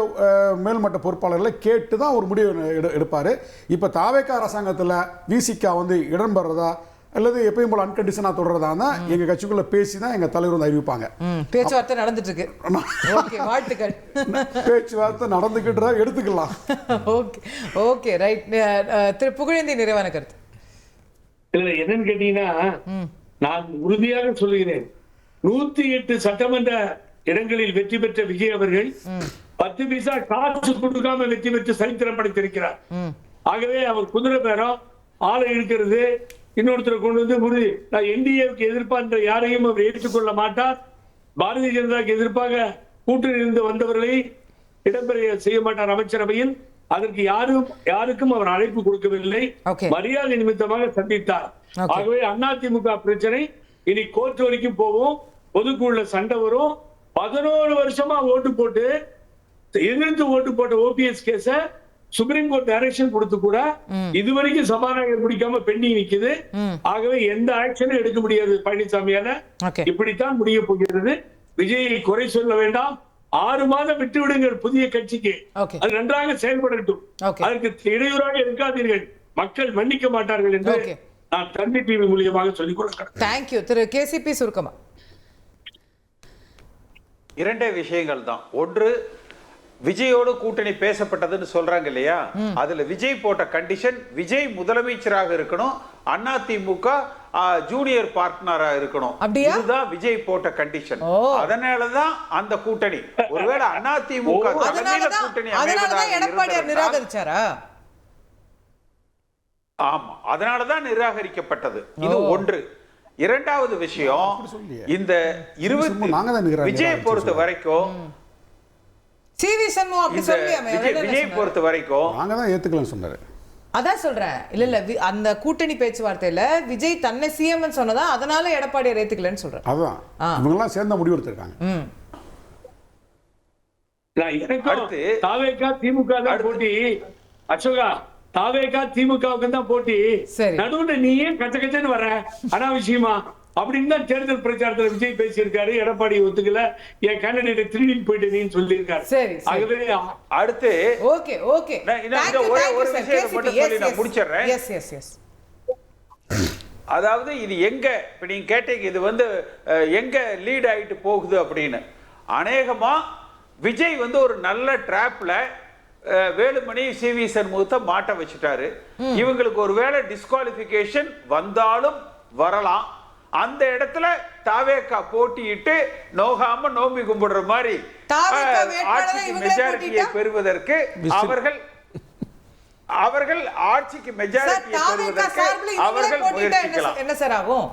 மேல்மட்ட பொறுப்பாளர்களை கேட்டு தான் ஒரு முடிவு எடுப்பார். இப்போ தாவேகா அரசாங்கத்தில் விசிகா வந்து இடம்பெறதா அல்லது எப்பயும் போல அன்கண்டிஷனாக தொடர்றதா எங்கள் கட்சிக்குள்ளே பேசி தான் எங்கள் தலைவர் வந்து அறிவிப்பாங்க. பேச்சுவார்த்தை நடந்துட்டு இருக்கு. ஓகே, வாழ்த்துக்கள். பேச்சுவார்த்தை நடந்துக்கிட்டு எடுத்துக்கலாம். Okay okay right. Thiru Pugazhendhi, நிறைவான கருத்து. இதுல என்னன்னு கேட்டீங்கன்னா, நான் உறுதியாக சொல்லுகிறேன், 108 சட்டமன்ற இடங்களில் வெற்றி பெற்ற விஜய் அவர்கள் 10 பைசா காசு கொடுக்காம வெற்றி பெற்று சரித்திரம் படைத்திருக்கிறார். ஆகவே அவர் குதிரை பேரம், ஆளை இழுக்கிறது, இன்னொருத்தரை கொண்டு வந்து நான் என்டிஏவுக்கு எதிர்ப்பா என்ற யாரையும் அவர் ஏற்றுக்கொள்ள மாட்டார். பாரதிய ஜனதாவுக்கு எதிர்ப்பாக கூட்டணி இருந்து வந்தவர்களை இடம்பெற செய்ய மாட்டார் அமைச்சரவையில். அதற்கு யாருக்கும் அவர் அழைப்பு கொடுக்கவில்லை, மரியாதை நிமித்தமாக சந்தித்தார். ஆகவே அதிமுக பிரச்சனை இனி கோர்ட் வரைக்கும் போவோம், பொதுக்குள்ள சண்டை வரும். 11 வருஷமா ஓட்டு போட்டு எதிர்த்து ஓட்டு போட்ட ஓபிஎஸ் கேஸ சுப்ரீம் கோர்ட் டைரக்ஷன் கொடுத்து கூட இதுவரைக்கும் சபாநாயகர் முடிக்காம பெண்டிங் நிக்குது. ஆகவே எந்த ஆக்ஷனும் எடுக்க முடியாது பழனிசாமியால. இப்படித்தான் முடிய போகிறது. விஜயை குறை சொல்ல வேண்டாம், 6 மாதம் விட்டு விடுங்கள் புதிய கட்சிக்கு, அது நன்றாக செயல்படட்டும், அதற்கு இடையூறாக இருக்காதீர்கள், மக்கள் மன்னிக்க மாட்டார்கள் என்று நான் தந்தி டிவி மூலியமாக சொல்லிக் கொள்கிறேன். தேங்க்யூ. திரு கேசிபி, சுருக்கமா. 2 விஷயங்கள் தான். ஒன்று, விஜயோடு கூட்டணி பேசப்பட்டதுன்னு சொல்றாங்க இல்லையா, அதுல விஜய் போட்ட கண்டிஷன் விஜய் முதலமைச்சராக இருக்கணும், அதிமுக ஜூனியர் பார்ட்னரா இருக்கணும். இதுதான் விஜய் போட்ட கண்டிஷன். அதனாலதான் அந்த கூட்டணி, ஒருவேளை அதிமுக கூட்டணி எடப்பாடியார் நிராகரிச்சாரா? ஆமா, அதனாலதான் நிராகரிக்கப்பட்டது. இது ஒன்று. இரண்டாவது விஷயம், இந்த 20 விஜய் பொறுத்த வரைக்கும் விஜய் பொறுத்த வரைக்கும் நாங்க தான் ஏத்துக்கலன்னு சொன்னாரு. அதான் சொல்றேன். இல்ல அந்த கூட்டணி பேச்சுவார்த்தையில விஜய் தன்னை சிஎம் சொன்னதா, அதனால எடப்பாடியார் ஏத்துக்கலன்னு சொல்றேன். அதான் இவங்க எல்லாம் சேர்ந்த முடிவு எடுத்திருக்காங்க. அடுத்து தாவேகா திமுக தான் போட்டி. அசோகா, தாவேகா திமுகவுக்கு தான் போட்டி. நடுவுல நீ ஏன் கச்ச கச்சன்னு வர அனாவசியமா அப்படின்னு தான் தேர்தல் பிரச்சாரத்தில் விஜய் பேசியிருக்காரு. எடப்பாடி ஒத்துக்கல, என் கேண்டிடேட்டை திருடிட்டு போயிட்டேன்னு சொல்லியிருக்காரு. ஆகவே அடுத்து ஓகே ஓகே ஒரு விஷயம் மட்டும் சொல்லி நான் முடிச்சிடுறேன். அதாவது இது எங்க, இப்ப நீங்க கேட்டீங்க இது வந்து எங்க லீட் ஆயிட்டு போகுது அப்படின்னு. அநேகமா விஜய் வந்து ஒரு நல்ல டிராப்ல வேலுமணி சிவி சண்முகத்தை மாட்ட வச்சுட்டாரு. இவங்களுக்கு ஒரு வேளை டிஸ்குவாலிஃபிகேஷன் வந்தாலும் வரலாம். அந்த இடத்துல தாவேகா போட்டியிட்டு நோகாம நோம்பி கும்பிடுற மாதிரி ஆட்சிக்கு மெஜாரிட்டியை பெறுவதற்கு அவர்கள் ஆட்சிக்கு மெஜாரிட்டியை பெறுவதற்கு அவர்கள் முயற்சிக்கலாம். என்ன சார் ஆகும்?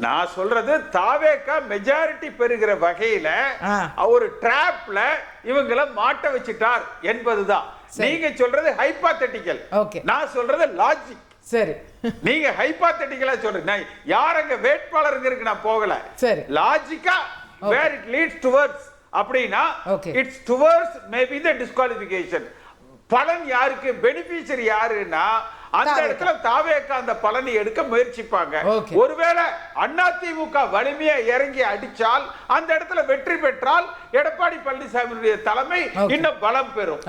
நான் சொல்றது தாவேகா மெஜாரிட்டி பெறுகிற வகையில ஒரு டிராப்ல இவங்களை மாட்ட வச்சிட்டார் என்பதுதான். நீங்க சொல்றது ஹைபாத்தட்டிக்கல், நான் சொல்றது லாஜிக். சரி, நீங்க ஹைபாத்தட்டிக்கலா சொல்றீங்க. யாரங்க வேட்பாளருங்க இருக்கு நான் போகல. சரி, லாஜிக்கா where it leads towards அப்படினா it's towards maybe the disqualification. பலன் யாருக்கு, பெனிஃபிஷியரி யாருன்னா அந்த இடத்துல தாவேகா அந்த பலனை எடுக்க முயற்சிப்பாங்க. ஒருவேளை அதிமுக வலிமையா இறங்கி அடிச்சால், அந்த இடத்துல வெற்றி பெற்றால் எடப்பாடி பழனிசாமியுடைய தலைமை இன்னும் பலம் பெறும்.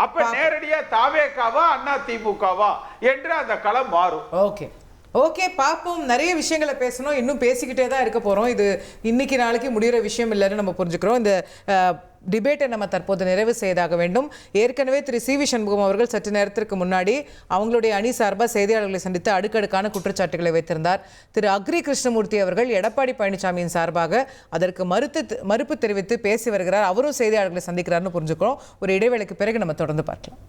அப்ப நேரடியா தாவேகாவா அதிமுகவா என்று அந்த களம் மாறும். ஓகே, பாப்போம். நிறைய விஷயங்களை பேசணும், இன்னும் பேசிக்கிட்டே தான் இருக்க போறோம். இது இன்னைக்கு நாளைக்கு முடிகிற விஷயம் இல்லைன்னு நம்ம புரிஞ்சுக்கிறோம். இந்த டிபேட்டை நம்ம தற்போது நிறைவு செய்தாக வேண்டும். ஏற்கனவே திரு சிவி சண்முகம் அவர்கள் சற்று நேரத்திற்கு முன்னாடி அவங்களுடைய அணி சார்பாக செய்தியாளர்களை சந்தித்து அடுக்கடுக்கான குற்றச்சாட்டுகளை வைத்திருந்தார். திரு அக்ரி கிருஷ்ணமூர்த்தி அவர்கள் எடப்பாடி பழனிசாமியின் சார்பாக அதற்கு மறுப்பு தெரிவித்து பேசி வருகிறார். அவரும் செய்தியாளர்களை சந்திக்கிறார்னு புரிஞ்சுக்கிறோம். ஒரு இடைவேளைக்கு பிறகு நம்ம தொடர்ந்து பார்க்கலாம்.